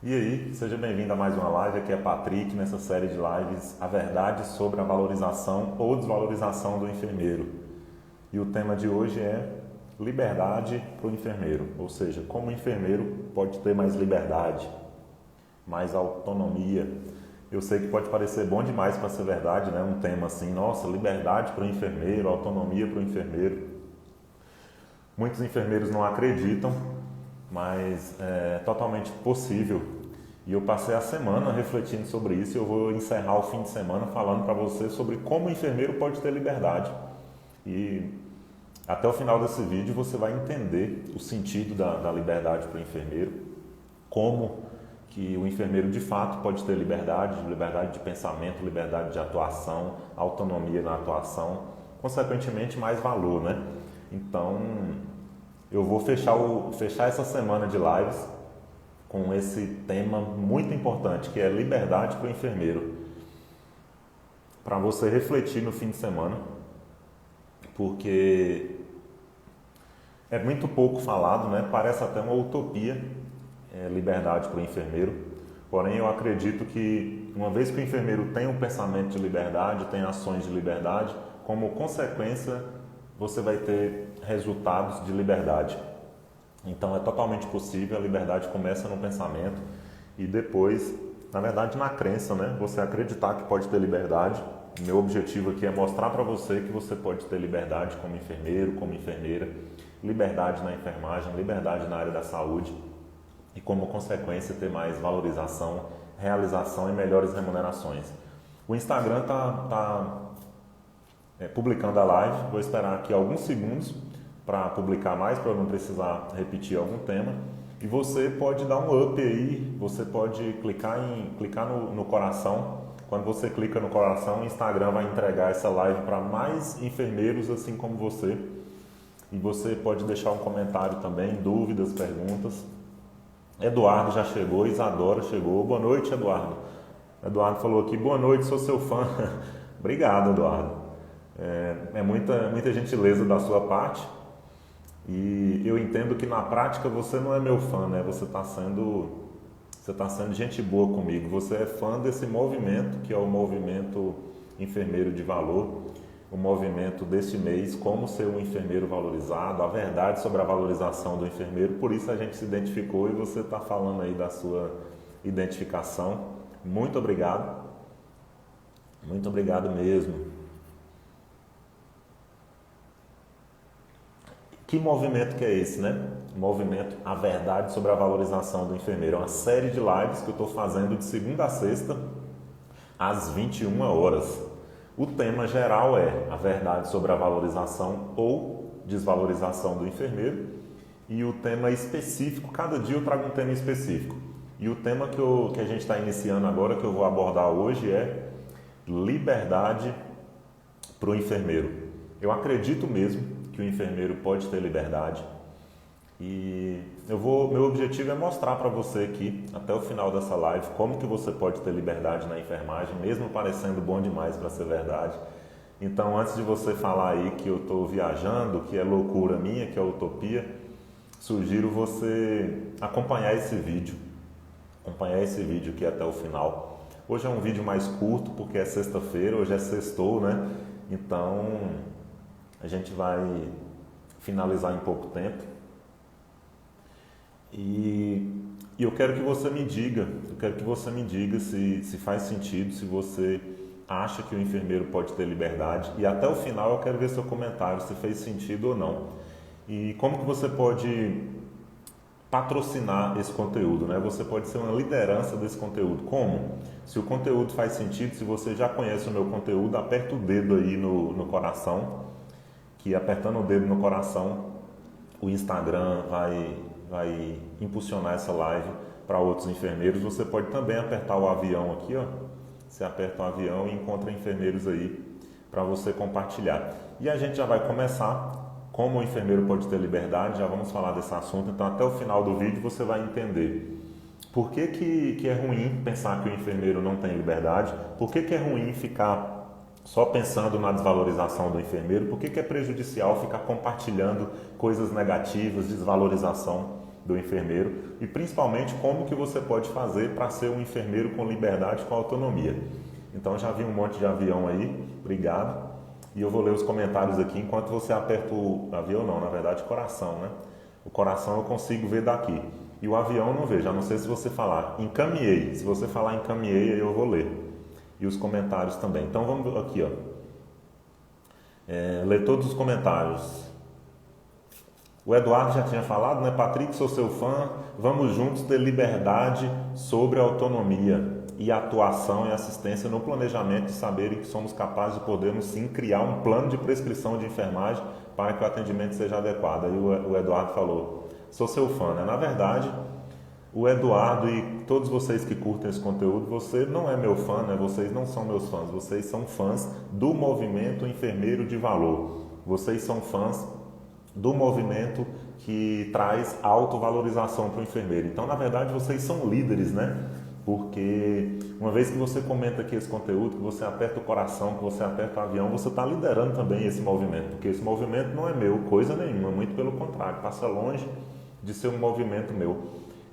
E aí, seja bem-vindo a mais uma live. Aqui é Patrick, nessa série de lives, a verdade sobre a valorização ou desvalorização do enfermeiro. E o tema de hoje é liberdade para o enfermeiro, ou seja, como o enfermeiro pode ter mais liberdade, mais autonomia. Eu sei que pode parecer bom demais para ser verdade, né? Um tema assim, nossa, liberdade para o enfermeiro, autonomia para o enfermeiro. Muitos enfermeiros não acreditam, mas é totalmente possível. E eu passei a semana refletindo sobre isso e eu vou encerrar o fim de semana falando para você sobre como o enfermeiro pode ter liberdade. E até o final desse vídeo você vai entender o sentido da liberdade para o enfermeiro, como que o enfermeiro de fato pode ter liberdade de pensamento, liberdade de atuação, autonomia na atuação, consequentemente mais valor, né? Então, eu vou fechar essa semana de lives com esse tema muito importante, que é liberdade para o enfermeiro. Para você refletir no fim de semana, porque é muito pouco falado, né? Parece até uma utopia, liberdade para o enfermeiro. Porém, eu acredito que uma vez que o enfermeiro tem um pensamento de liberdade, tem ações de liberdade, como consequência, você vai ter resultados de liberdade. Então é totalmente possível, a liberdade começa no pensamento e depois, na verdade, na crença, né? Você acreditar que pode ter liberdade. Meu objetivo aqui é mostrar para você que você pode ter liberdade como enfermeiro, como enfermeira, liberdade na enfermagem, liberdade na área da saúde e, como consequência, ter mais valorização, realização e melhores remunerações. O Instagram está publicando a live, vou esperar aqui alguns segundos para publicar mais, para eu não precisar repetir algum tema. E você pode dar um up aí, você pode clicar no coração. Quando você clica no coração, o Instagram vai entregar essa live para mais enfermeiros assim como você. E você pode deixar um comentário também, dúvidas, perguntas. Eduardo já chegou, Isadora chegou. Boa noite, Eduardo. Eduardo falou aqui, boa noite, sou seu fã. Obrigado, Eduardo. É muita gentileza da sua parte e eu entendo que na prática você não é meu fã, né? Você está sendo gente boa comigo. Você é fã desse movimento que é o movimento Enfermeiro de Valor, o movimento deste mês, como ser um enfermeiro valorizado, a verdade sobre a valorização do enfermeiro. Por isso a gente se identificou e você está falando aí da sua identificação. Muito obrigado mesmo. Que movimento que é esse, né? O movimento A Verdade sobre a Valorização do Enfermeiro. É uma série de lives que eu estou fazendo de segunda a sexta, às 21 horas. O tema geral é a verdade sobre a valorização ou desvalorização do enfermeiro. E o tema específico, cada dia eu trago um tema específico. E o tema que a gente está iniciando agora, que eu vou abordar hoje, é liberdade para o enfermeiro. Eu acredito mesmo que o enfermeiro pode ter liberdade e meu objetivo é mostrar para você aqui, até o final dessa live, como que você pode ter liberdade na enfermagem, mesmo parecendo bom demais para ser verdade. Então, antes de você falar aí que eu estou viajando, que é loucura minha, que é utopia, sugiro você acompanhar esse vídeo aqui até o final. Hoje é um vídeo mais curto, porque é sexta-feira, hoje é sextou, né? Então, a gente vai finalizar em pouco tempo. E eu quero que você me diga, se faz sentido, se você acha que o enfermeiro pode ter liberdade. E até o final eu quero ver seu comentário, se fez sentido ou não. E como que você pode patrocinar esse conteúdo, né? Você pode ser uma liderança desse conteúdo. Como? Se o conteúdo faz sentido, se você já conhece o meu conteúdo, aperta o dedo aí no coração, que apertando o dedo no coração, o Instagram vai impulsionar essa live para outros enfermeiros. Você pode também apertar o avião aqui, ó. Você aperta o avião e encontra enfermeiros aí para você compartilhar. E a gente já vai começar. Como o enfermeiro pode ter liberdade, já vamos falar desse assunto. Então, até o final do vídeo você vai entender por que é ruim pensar que o enfermeiro não tem liberdade, por que é ruim ficar só pensando na desvalorização do enfermeiro, por que é prejudicial ficar compartilhando coisas negativas, desvalorização do enfermeiro e principalmente como que você pode fazer para ser um enfermeiro com liberdade, com autonomia. Então já vi um monte de avião aí, obrigado. E eu vou ler os comentários aqui enquanto você aperta o avião, não, na verdade coração, né? O coração eu consigo ver daqui. E o avião eu não vejo, a não ser se você falar encaminhei. Se você falar encaminhei, aí eu vou ler. E os comentários também. Então vamos aqui, ó. Ler todos os comentários. O Eduardo já tinha falado, né? Patrick, sou seu fã. Vamos juntos ter liberdade sobre autonomia e atuação e assistência no planejamento de saberem que somos capazes de podermos sim criar um plano de prescrição de enfermagem para que o atendimento seja adequado. Aí o Eduardo falou, sou seu fã, né? Na verdade, o Eduardo e todos vocês que curtem esse conteúdo, você não é meu fã, né? Vocês não são meus fãs, vocês são fãs do movimento enfermeiro de valor. Vocês são fãs do movimento que traz autovalorização para o enfermeiro. Então, na verdade, vocês são líderes, né? Porque uma vez que você comenta aqui esse conteúdo, que você aperta o coração, que você aperta o avião, você está liderando também esse movimento. Porque esse movimento não é meu, coisa nenhuma, muito pelo contrário, passa longe de ser um movimento meu.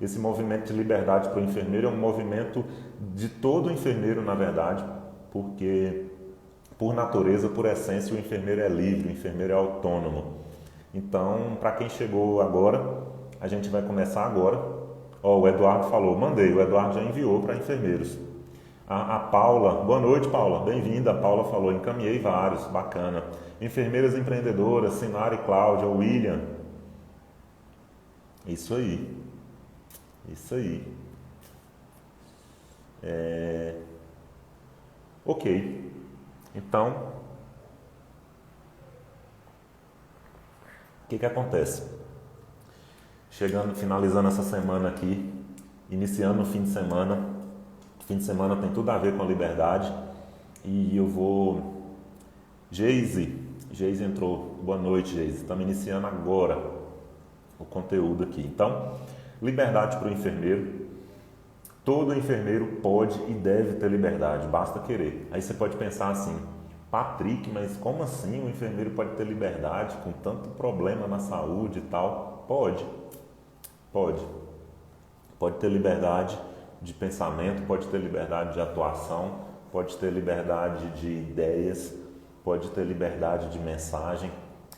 Esse movimento de liberdade para o enfermeiro é um movimento de todo enfermeiro, na verdade, porque por natureza, por essência, o enfermeiro é livre, o enfermeiro é autônomo. Então, para quem chegou agora, a gente vai começar agora. O Eduardo falou, mandei, o Eduardo já enviou para enfermeiros. A Paula, boa noite Paula, bem-vinda. A Paula falou, encaminhei vários, bacana. Enfermeiras empreendedoras, Sinara e Cláudia, William. Isso aí. Isso aí. Ok. Então, o que acontece? Chegando, finalizando essa semana aqui, iniciando o fim de semana. O fim de semana tem tudo a ver com a liberdade. E eu vou... Geise entrou. Boa noite, Geise. Estamos iniciando agora o conteúdo aqui. Então, liberdade para o enfermeiro. Todo enfermeiro pode e deve ter liberdade, basta querer. Aí você pode pensar assim, Patrick, mas como assim o enfermeiro pode ter liberdade com tanto problema na saúde e tal? Pode. Pode ter liberdade de pensamento, pode ter liberdade de atuação, pode ter liberdade de ideias, pode ter liberdade de mensagem,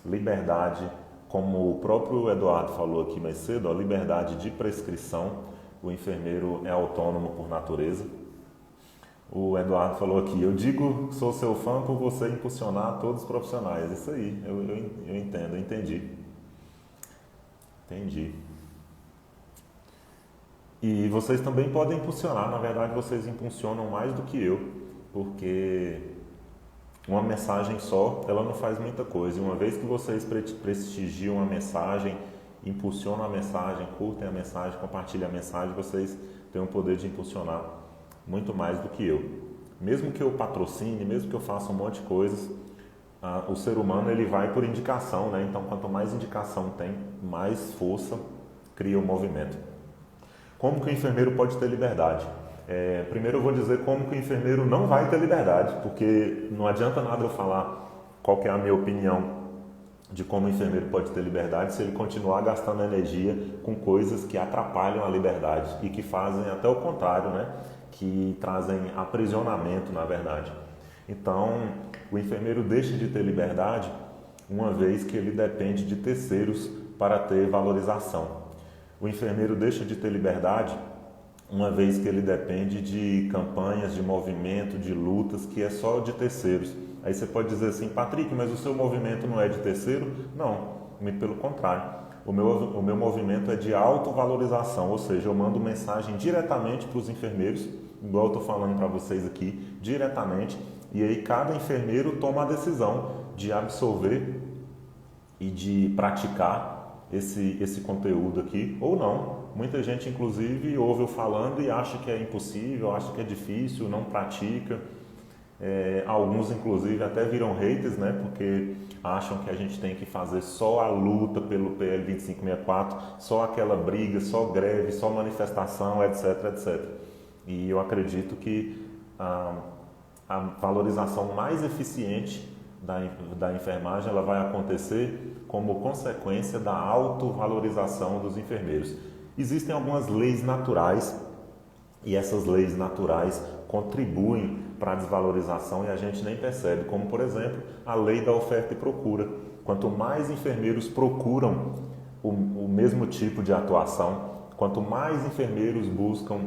liberdade, como o próprio Eduardo falou aqui mais cedo, a liberdade de prescrição. O enfermeiro é autônomo por natureza. O Eduardo falou aqui, eu digo sou seu fã por você impulsionar todos os profissionais. Isso aí, eu entendo, eu entendi. E vocês também podem impulsionar, na verdade vocês impulsionam mais do que eu, porque uma mensagem só, ela não faz muita coisa. E uma vez que vocês prestigiam a mensagem, impulsionam a mensagem, curtem a mensagem, compartilham a mensagem, vocês têm o poder de impulsionar muito mais do que eu. Mesmo que eu patrocine, mesmo que eu faça um monte de coisas, o ser humano ele vai por indicação, né? Então quanto mais indicação tem, mais força cria o movimento. Como que o enfermeiro pode ter liberdade? Primeiro eu vou dizer como que o enfermeiro não vai ter liberdade, porque não adianta nada eu falar qual que é a minha opinião de como o enfermeiro pode ter liberdade se ele continuar gastando energia com coisas que atrapalham a liberdade e que fazem até o contrário, né? Que trazem aprisionamento, na verdade. Então, o enfermeiro deixa de ter liberdade uma vez que ele depende de terceiros para ter valorização. O enfermeiro deixa de ter liberdade uma vez que ele depende de campanhas, de movimento, de lutas, que é só de terceiros. Aí você pode dizer assim, Patrick, mas o seu movimento não é de terceiro? Não, muito pelo contrário. O meu movimento é de autovalorização, ou seja, eu mando mensagem diretamente para os enfermeiros, igual eu estou falando para vocês aqui, diretamente, e aí cada enfermeiro toma a decisão de absorver e de praticar esse conteúdo aqui, ou não. Muita gente, inclusive, ouve eu falando e acha que é impossível, acha que é difícil, não pratica. Alguns, inclusive, até viram haters, né? Porque acham que a gente tem que fazer só a luta pelo PL 2564, só aquela briga, só greve, só manifestação, etc, etc. E eu acredito que a valorização mais eficiente da enfermagem ela vai acontecer como consequência da autovalorização dos enfermeiros. Existem algumas leis naturais e essas leis naturais contribuem para a desvalorização e a gente nem percebe, como por exemplo a lei da oferta e procura. Quanto mais enfermeiros procuram o mesmo tipo de atuação, quanto mais enfermeiros buscam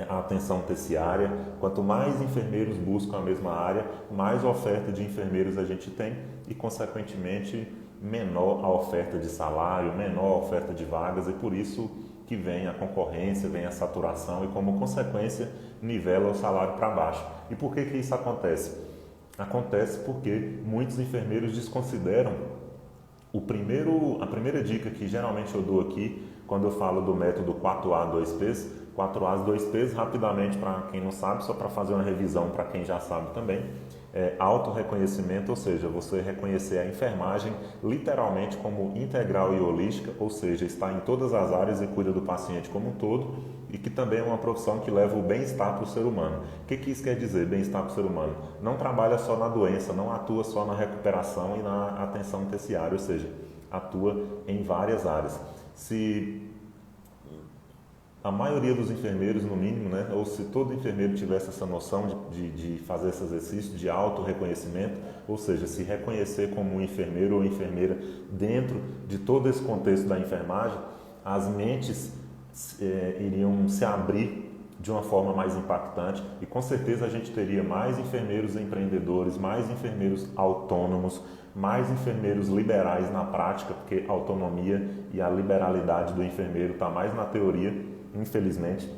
a atenção terciária, quanto mais enfermeiros buscam a mesma área, mais oferta de enfermeiros a gente tem e, consequentemente, menor a oferta de salário, menor a oferta de vagas, e por isso que vem a concorrência, vem a saturação e, como consequência, nivela o salário para baixo. E por que isso acontece? Acontece porque muitos enfermeiros desconsideram a primeira dica que geralmente eu dou aqui, quando eu falo do método 4A 2Ps, 4As 2Ps, rapidamente, para quem não sabe, só para fazer uma revisão para quem já sabe também, é autorreconhecimento, ou seja, você reconhecer a enfermagem literalmente como integral e holística, ou seja, está em todas as áreas e cuida do paciente como um todo, e que também é uma profissão que leva o bem-estar para o ser humano. O que isso quer dizer, bem-estar para o ser humano? Não trabalha só na doença, não atua só na recuperação e na atenção terciária, ou seja, atua em várias áreas. Se a maioria dos enfermeiros, no mínimo, né, ou se todo enfermeiro tivesse essa noção de fazer esse exercício de auto-reconhecimento, ou seja, se reconhecer como um enfermeiro ou enfermeira dentro de todo esse contexto da enfermagem, as mentes iriam se abrir de uma forma mais impactante e com certeza a gente teria mais enfermeiros empreendedores, mais enfermeiros autônomos, mais enfermeiros liberais na prática, porque a autonomia e a liberalidade do enfermeiro está mais na teoria, infelizmente,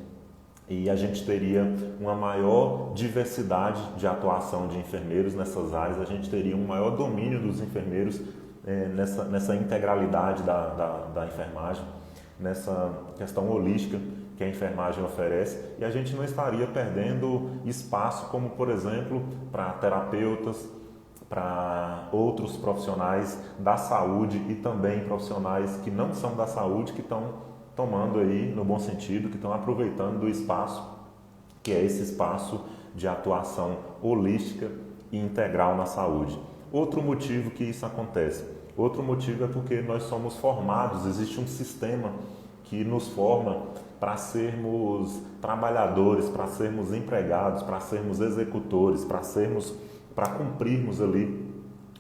e a gente teria uma maior diversidade de atuação de enfermeiros nessas áreas, a gente teria um maior domínio dos enfermeiros nessa integralidade da enfermagem, nessa questão holística que a enfermagem oferece, e a gente não estaria perdendo espaço como, por exemplo, para terapeutas, para outros profissionais da saúde e também profissionais que não são da saúde, que estão tomando aí, no bom sentido, que estão aproveitando do espaço, que é esse espaço de atuação holística e integral na saúde. Outro motivo que isso acontece, outro motivo é porque nós somos formados, existe um sistema que nos forma para sermos trabalhadores, para sermos empregados, para sermos executores, para cumprirmos ali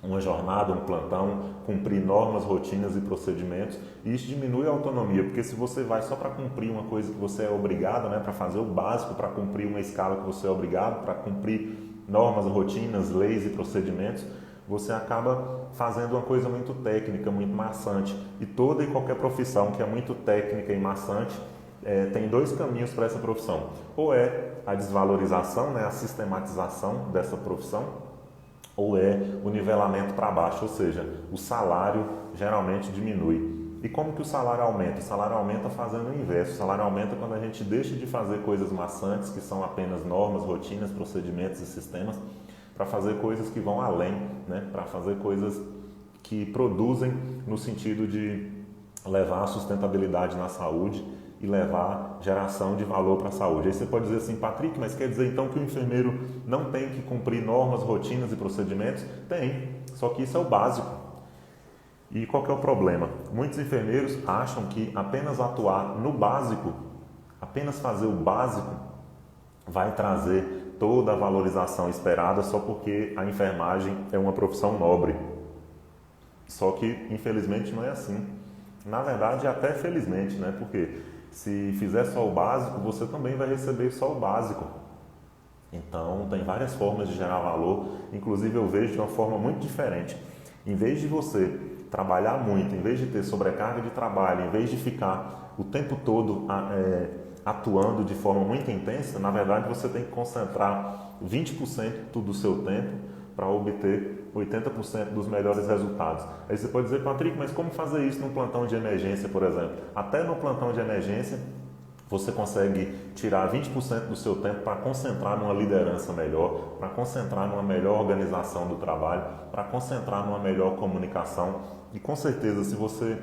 uma jornada, um plantão, cumprir normas, rotinas e procedimentos, e isso diminui a autonomia, porque se você vai só para cumprir uma coisa que você é obrigado, né, para fazer o básico, para cumprir uma escala que você é obrigado, para cumprir normas, rotinas, leis e procedimentos, você acaba fazendo uma coisa muito técnica, muito maçante, e toda e qualquer profissão que é muito técnica e maçante, tem dois caminhos para essa profissão, ou é a desvalorização, né, a sistematização dessa profissão, ou é o nivelamento para baixo, ou seja, o salário geralmente diminui. E como que o salário aumenta? O salário aumenta fazendo o inverso. O salário aumenta quando a gente deixa de fazer coisas maçantes, que são apenas normas, rotinas, procedimentos e sistemas, para fazer coisas que vão além, né? Para fazer coisas que produzem no sentido de levar a sustentabilidade na saúde e levar geração de valor para a saúde. Aí você pode dizer assim, Patrick, mas quer dizer então que o enfermeiro não tem que cumprir normas, rotinas e procedimentos? Tem, só que isso é o básico. E qual que é o problema? Muitos enfermeiros acham que apenas atuar no básico, apenas fazer o básico, vai trazer toda a valorização esperada só porque a enfermagem é uma profissão nobre. Só que, infelizmente, não é assim. Na verdade, até felizmente, né? Porque se fizer só o básico, você também vai receber só o básico. Então, tem várias formas de gerar valor. Inclusive, eu vejo de uma forma muito diferente. Em vez de você trabalhar muito, em vez de ter sobrecarga de trabalho, em vez de ficar o tempo todo atuando de forma muito intensa, na verdade, você tem que concentrar 20% do seu tempo para obter 80% dos melhores resultados. Aí você pode dizer, Patrick, mas como fazer isso num plantão de emergência, por exemplo? Até no plantão de emergência, você consegue tirar 20% do seu tempo para concentrar numa liderança melhor, para concentrar numa melhor organização do trabalho, para concentrar numa melhor comunicação. E com certeza, se você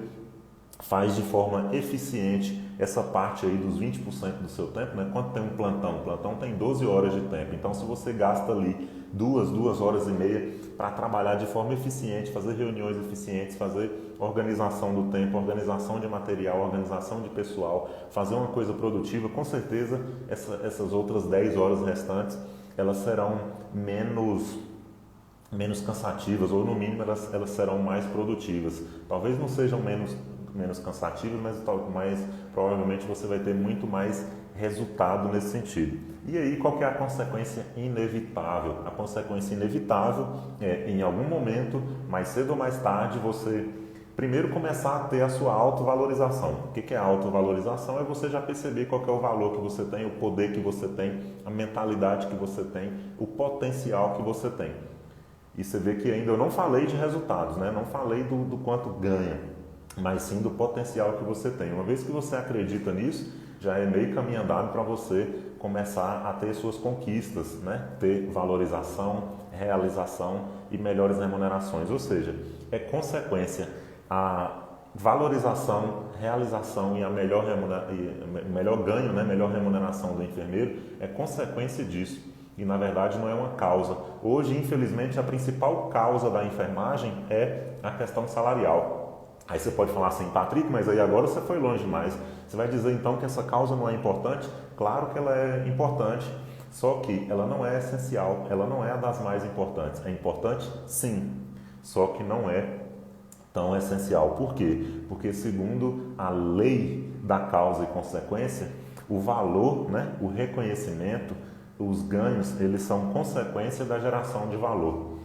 faz de forma eficiente essa parte aí dos 20% do seu tempo, né? Quanto tem um plantão? O plantão tem 12 horas de tempo, então se você gasta ali 2 horas e meia para trabalhar de forma eficiente, fazer reuniões eficientes, fazer organização do tempo, organização de material, organização de pessoal, fazer uma coisa produtiva, com certeza essas outras 10 horas restantes, elas serão menos cansativas, ou no mínimo elas serão mais produtivas. Talvez não sejam menos cansativas, mas provavelmente você vai ter muito mais resultado nesse sentido. E aí, qual que é a consequência inevitável? A consequência inevitável é, em algum momento, mais cedo ou mais tarde, você primeiro começar a ter a sua autovalorização. O que é a autovalorização? É você já perceber qual que é o valor que você tem, o poder que você tem, a mentalidade que você tem, o potencial que você tem. E você vê que ainda eu não falei de resultados, né? Não falei do quanto ganha, mas sim do potencial que você tem. Uma vez que você acredita nisso, já é meio caminho andado para você começar a ter suas conquistas, né? Ter valorização, realização e melhores remunerações. Ou seja, é consequência a valorização, realização e a melhor ganho, né? Melhor remuneração do enfermeiro é consequência disso. E na verdade não é uma causa. Hoje, infelizmente, a principal causa da enfermagem é a questão salarial. Aí você pode falar assim, Patrick, mas aí agora você foi longe demais. Você vai dizer então que essa causa não é importante? Claro que ela é importante, só que ela não é essencial, ela não é a das mais importantes. É importante? Sim, só que não é tão essencial. Por quê? Porque segundo a lei da causa e consequência, o valor, né, o reconhecimento, os ganhos, eles são consequência da geração de valor.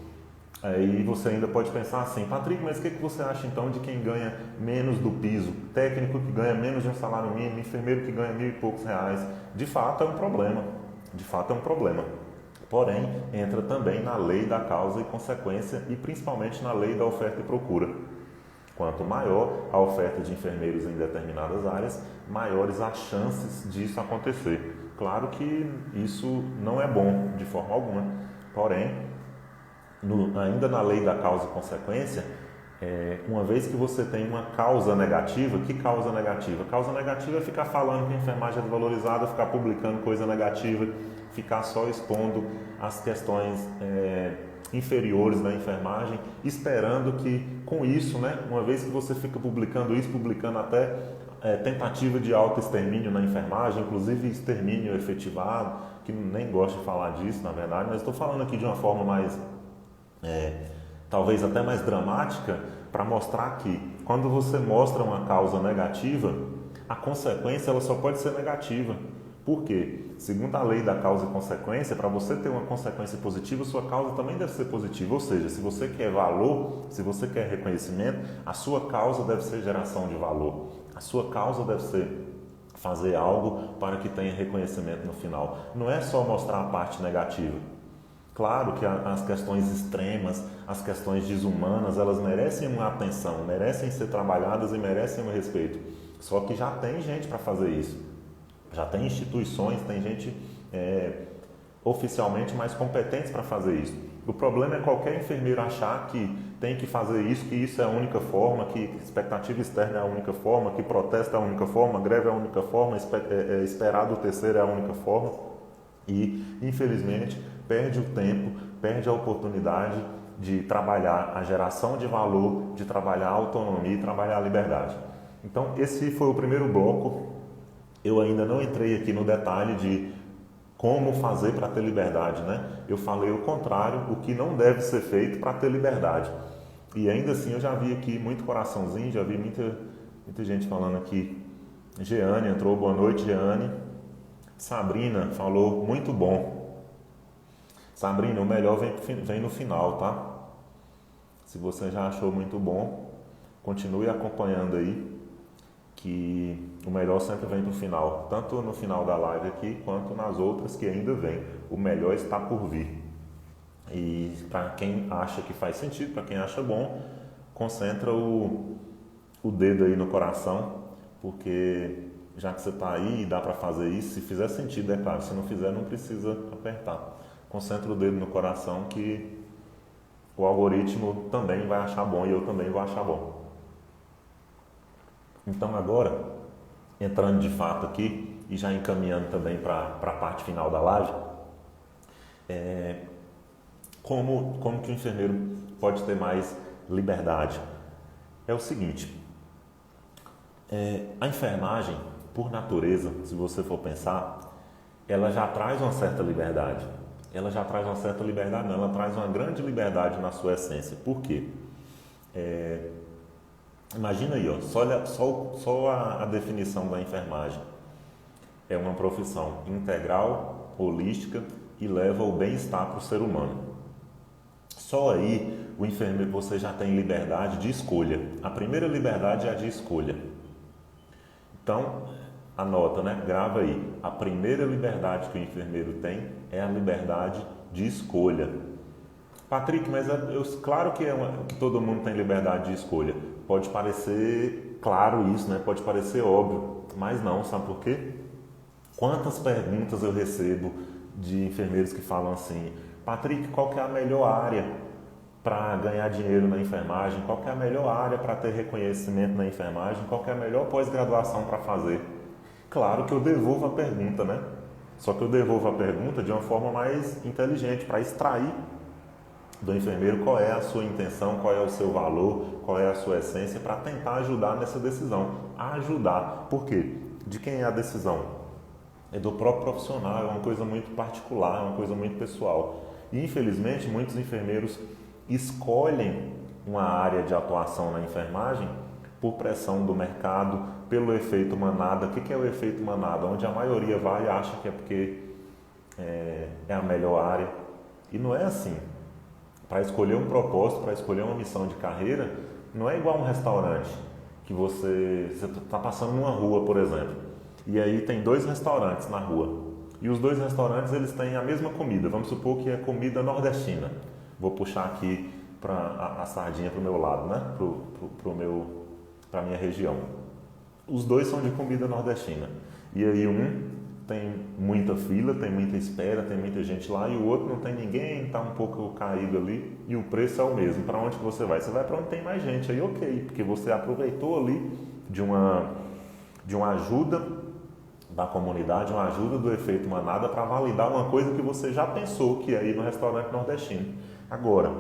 Aí você ainda pode pensar assim, Patrick, mas o que você acha então de quem ganha menos do piso? Técnico que ganha menos de um salário mínimo, enfermeiro que ganha R$1.000 e poucos. De fato é um problema, de fato é um problema. Porém, entra também na lei da causa e consequência e principalmente na lei da oferta e procura. Quanto maior a oferta de enfermeiros em determinadas áreas, maiores as chances disso acontecer. Claro que isso não é bom de forma alguma, porém, ainda na lei da causa e consequência, uma vez que você tem uma causa negativa, que causa negativa? Causa negativa é ficar falando que a enfermagem é desvalorizada, ficar publicando coisa negativa, ficar só expondo as questões inferiores da enfermagem, esperando que com isso, né, uma vez que você fica publicando isso, publicando até tentativa de autoextermínio na enfermagem, inclusive extermínio efetivado, que nem gosto de falar disso, na verdade, mas estou falando aqui de uma forma mais, talvez até mais dramática, para mostrar que quando você mostra uma causa negativa, a consequência ela só pode ser negativa. Por quê? Segundo a lei da causa e consequência, para você ter uma consequência positiva, sua causa também deve ser positiva. Ou seja, se você quer valor, se você quer reconhecimento, a sua causa deve ser geração de valor. A sua causa deve ser fazer algo para que tenha reconhecimento no final. Não é só mostrar a parte negativa. Claro que as questões extremas, as questões desumanas, elas merecem uma atenção, merecem ser trabalhadas e merecem um respeito. Só que já tem gente para fazer isso. Já tem instituições, tem gente oficialmente mais competentes para fazer isso. O problema é qualquer enfermeiro achar que tem que fazer isso, que isso é a única forma, que expectativa externa é a única forma, que protesto é a única forma, greve é a única forma, esperar do terceiro é a única forma. E, infelizmente, perde o tempo, perde a oportunidade de trabalhar a geração de valor, de trabalhar a autonomia e trabalhar a liberdade. Então, esse foi o primeiro bloco. Eu ainda não entrei aqui no detalhe de como fazer para ter liberdade, né? Eu falei o contrário, o que não deve ser feito para ter liberdade. E ainda assim eu já vi aqui muito coraçãozinho, já vi muita gente falando aqui. Jeane entrou, boa noite, Jeane. Sabrina falou, muito bom. Sabrina, o melhor vem no final, tá? Se você já achou muito bom, continue acompanhando aí, que o melhor sempre vem no final, tanto no final da live aqui, quanto nas outras que ainda vem. O melhor está por vir. E para quem acha que faz sentido, para quem acha bom, concentra o dedo aí no coração, porque já que você está aí e dá para fazer isso, se fizer sentido, é claro, se não fizer, não precisa apertar. Concentra o dedo no coração que o algoritmo também vai achar bom e eu também vou achar bom. Então agora entrando de fato aqui e já encaminhando também para a parte final da live, como que o enfermeiro pode ter mais liberdade? É o seguinte, a enfermagem, por natureza, se você for pensar, ela já traz uma certa liberdade. Ela já traz uma certa liberdade, não, ela traz uma grande liberdade na sua essência. Por quê? Imagina aí, ó, só a definição da enfermagem. É uma profissão integral, holística e leva o bem-estar para o ser humano. Só aí o enfermeiro, você já tem liberdade de escolha. A primeira liberdade é a de escolha. Então, anota, né? Grava aí. A primeira liberdade que o enfermeiro tem é a liberdade de escolha. Patrick, mas claro que, que todo mundo tem liberdade de escolha. Pode parecer claro isso, né? Pode parecer óbvio, mas não, sabe por quê? Quantas perguntas eu recebo de enfermeiros que falam assim: Patrick, qual que é a melhor área para ganhar dinheiro na enfermagem? Qual que é a melhor área para ter reconhecimento na enfermagem? Qual que é a melhor pós-graduação para fazer? Claro que eu devolvo a pergunta, né? Só que eu devolvo a pergunta de uma forma mais inteligente, para extrair do enfermeiro qual é a sua intenção, qual é o seu valor, qual é a sua essência, para tentar ajudar nessa decisão. Ajudar. Por quê? De quem é a decisão? É do próprio profissional, é uma coisa muito particular, é uma coisa muito pessoal. E infelizmente muitos enfermeiros escolhem uma área de atuação na enfermagem por pressão do mercado, pelo efeito manada. O que é o efeito manada? Onde a maioria vai e acha que é porque é a melhor área. E não é assim. Para escolher um propósito, para escolher uma missão de carreira, não é igual um restaurante, que você está passando numa rua, por exemplo, e aí tem 2 restaurantes na rua, e os 2 restaurantes eles têm a mesma comida, vamos supor que é comida nordestina. Vou puxar aqui a sardinha para o meu lado, né? Para a minha região. Os 2 são de comida nordestina, e aí um tem muita fila, tem muita espera, tem muita gente lá, e o outro não tem ninguém, está um pouco caído ali, e o preço é o mesmo. Para onde que você vai? Você vai para onde tem mais gente, aí ok, porque você aproveitou ali de uma ajuda da comunidade, uma ajuda do efeito manada para validar uma coisa que você já pensou que ia ir no restaurante nordestino. Agora,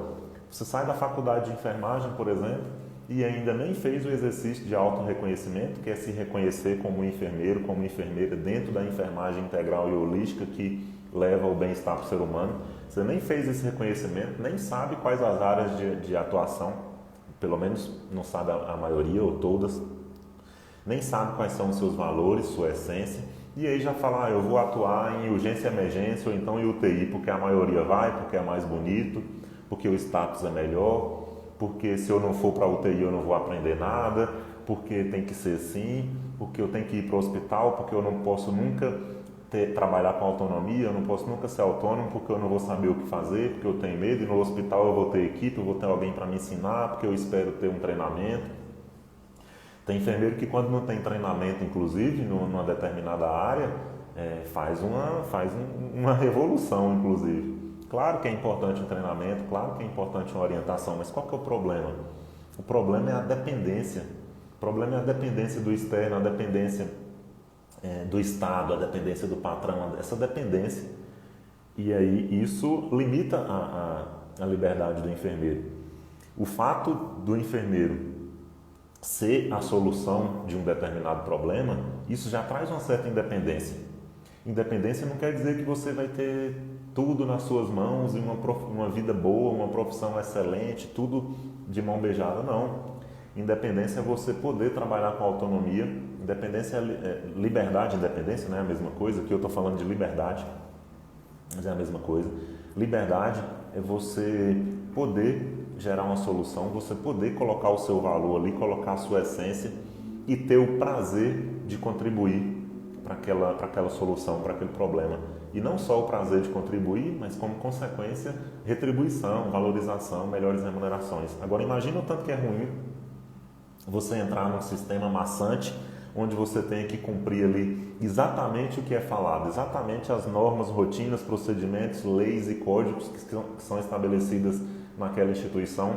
você sai da faculdade de enfermagem, por exemplo, e ainda nem fez o exercício de autorreconhecimento, que é se reconhecer como enfermeiro, como enfermeira dentro da enfermagem integral e holística que leva o bem-estar para o ser humano. Você nem fez esse reconhecimento, nem sabe quais as áreas de atuação, pelo menos não sabe a maioria ou todas, nem sabe quais são os seus valores, sua essência, e aí já fala, eu vou atuar em urgência e emergência ou então em UTI, porque a maioria vai, porque é mais bonito, porque o status é melhor, porque se eu não for para a UTI eu não vou aprender nada, porque tem que ser assim, porque eu tenho que ir para o hospital, porque eu não posso nunca trabalhar com autonomia, eu não posso nunca ser autônomo, porque eu não vou saber o que fazer, porque eu tenho medo, e no hospital eu vou ter equipe, eu vou ter alguém para me ensinar, porque eu espero ter um treinamento. Tem enfermeiro que quando não tem treinamento, inclusive, numa determinada área, faz uma revolução, inclusive. Claro que é importante o treinamento, claro que é importante uma orientação, mas qual que é o problema? O problema é a dependência. O problema é a dependência do externo, a dependência do Estado, a dependência do patrão, essa dependência. E aí isso limita a liberdade do enfermeiro. O fato do enfermeiro ser a solução de um determinado problema, isso já traz uma certa independência. Independência não quer dizer que você vai ter tudo nas suas mãos e uma vida boa, uma profissão excelente, tudo de mão beijada, não. Independência é você poder trabalhar com autonomia. Independência liberdade e independência, não é a mesma coisa, que eu estou falando de liberdade, mas é a mesma coisa. Liberdade é você poder gerar uma solução, você poder colocar o seu valor ali, colocar a sua essência e ter o prazer de contribuir para aquela solução, para aquele problema. E não só o prazer de contribuir, mas como consequência, retribuição, valorização, melhores remunerações. Agora imagina o tanto que é ruim você entrar num sistema maçante, onde você tem que cumprir ali exatamente o que é falado, exatamente as normas, rotinas, procedimentos, leis e códigos que são estabelecidas naquela instituição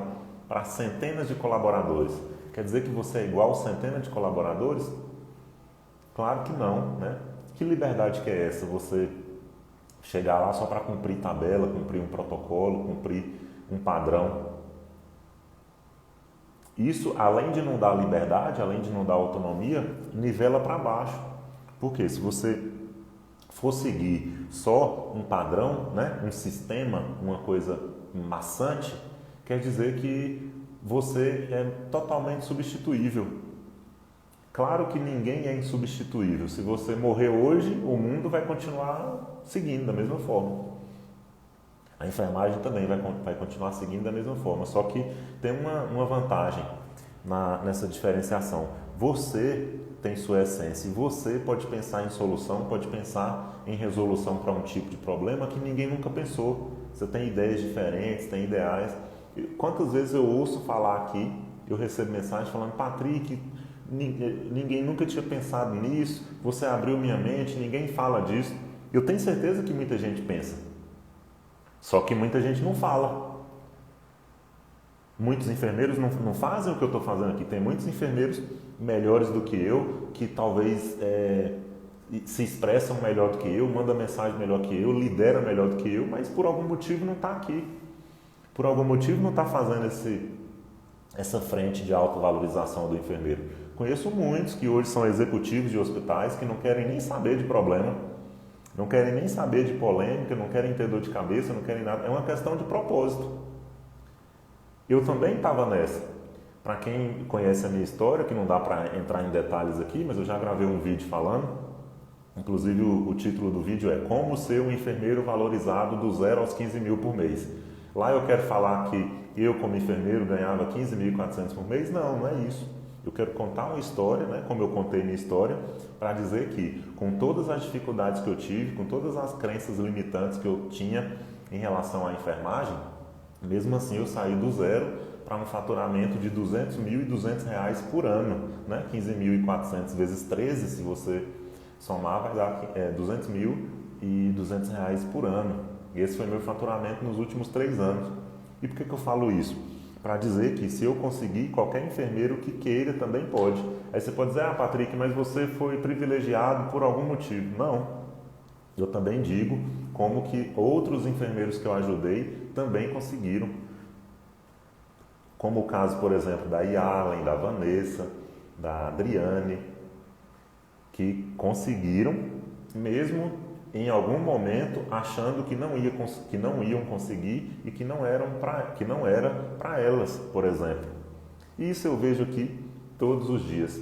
para centenas de colaboradores. Quer dizer que você é igual a centenas de colaboradores? Claro que não, né? Que liberdade que é essa? Você chegar lá só para cumprir tabela, cumprir um protocolo, cumprir um padrão. Isso, além de não dar liberdade, além de não dar autonomia, nivela para baixo. Porque se você for seguir só um padrão, né, um sistema, uma coisa maçante, quer dizer que você é totalmente substituível. Claro que ninguém é insubstituível. Se você morrer hoje, o mundo vai continuar seguindo da mesma forma. A enfermagem também vai continuar seguindo da mesma forma, só que tem uma vantagem nessa diferenciação. Você tem sua essência e você pode pensar em solução, pode pensar em resolução para um tipo de problema que ninguém nunca pensou. Você tem ideias diferentes, tem ideais. Quantas vezes eu ouço falar aqui, eu recebo mensagem falando: Patrick, ninguém nunca tinha pensado nisso, você abriu minha mente, ninguém fala disso. Eu tenho certeza que muita gente pensa, só que muita gente não fala. Muitos enfermeiros não fazem o que eu estou fazendo aqui. Tem muitos enfermeiros melhores do que eu, que talvez se expressam melhor do que eu, mandam mensagem melhor que eu, lideram melhor do que eu, mas por algum motivo não está aqui. Por algum motivo não está fazendo essa frente de autovalorização do enfermeiro. Conheço muitos que hoje são executivos de hospitais que não querem nem saber de problema, não querem nem saber de polêmica, não querem ter dor de cabeça, não querem nada. É uma questão de propósito. Eu também estava nessa. Para quem conhece a minha história, que não dá para entrar em detalhes aqui, mas eu já gravei um vídeo falando. Inclusive o título do vídeo é Como Ser um Enfermeiro Valorizado do 0 aos 15 mil por mês. Lá eu quero falar que eu, como enfermeiro, ganhava 15.400 por mês. Não, não é isso. Eu quero contar uma história, né, como eu contei minha história, para dizer que com todas as dificuldades que eu tive, com todas as crenças limitantes que eu tinha em relação à enfermagem, mesmo assim eu saí do zero para um faturamento de R$200.200 por ano, né? 15.400 vezes 13, se você somar, vai dar R$200.200 por ano. Esse foi meu faturamento nos últimos 3 anos. E por que eu falo isso? Para dizer que se eu conseguir, qualquer enfermeiro que queira também pode. Aí você pode dizer: Patrick, mas você foi privilegiado por algum motivo. Não. Eu também digo como que outros enfermeiros que eu ajudei também conseguiram. Como o caso, por exemplo, da Yalen, da Vanessa, da Adriane, que conseguiram, mesmo em algum momento achando que não iam conseguir e que não era para elas, por exemplo. E isso eu vejo aqui todos os dias.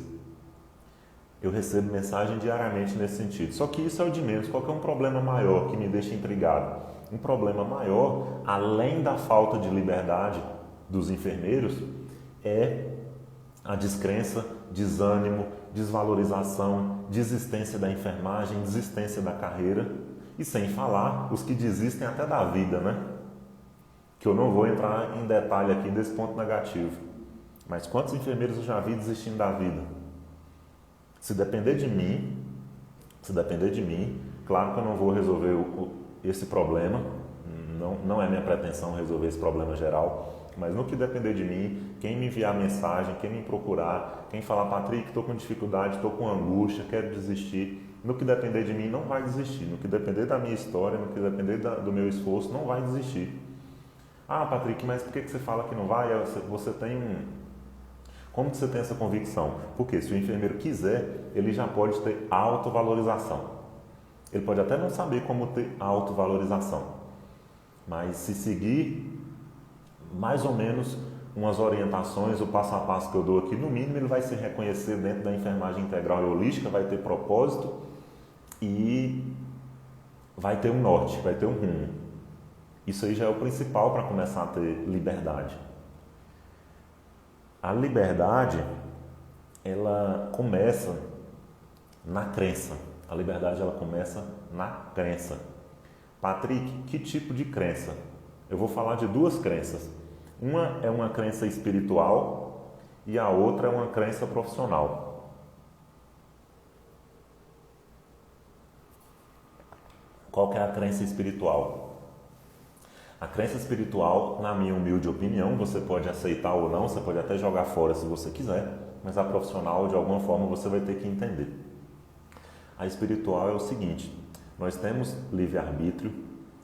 Eu recebo mensagem diariamente nesse sentido. Só que isso é o de menos. Qual que é um problema maior que me deixa intrigado? Um problema maior, além da falta de liberdade dos enfermeiros, é a descrença, desânimo, desvalorização, desistência da enfermagem, desistência da carreira. E sem falar os que desistem até da vida, né? Que eu não vou entrar em detalhe aqui desse ponto negativo. Mas quantos enfermeiros eu já vi desistindo da vida? Se depender de mim, claro que eu não vou resolver esse problema, não é minha pretensão resolver esse problema geral, mas no que depender de mim, quem me enviar mensagem, quem me procurar, quem falar: Patrick, estou com dificuldade, estou com angústia, quero desistir, no que depender de mim não vai desistir, no que depender da minha história, no que depender do meu esforço, não vai desistir. Patrick, mas por que você fala que não vai? Você tem Como que você tem essa convicção? Porque se o enfermeiro quiser, ele já pode ter autovalorização. Ele pode até não saber como ter autovalorização, mas se seguir mais ou menos umas orientações, o passo a passo que eu dou aqui, no mínimo ele vai se reconhecer dentro da enfermagem integral e holística, vai ter propósito e vai ter um norte, vai ter um rumo. Isso aí já é o principal para começar a ter liberdade. A liberdade, ela começa na crença. A liberdade, ela começa na crença. Patrick, que tipo de crença? Eu vou falar de 2 crenças. Uma é uma crença espiritual e a outra é uma crença profissional. Qual que é a crença espiritual? A crença espiritual, na minha humilde opinião, você pode aceitar ou não, você pode até jogar fora se você quiser, mas a profissional, de alguma forma, você vai ter que entender. A espiritual é o seguinte: nós temos livre-arbítrio,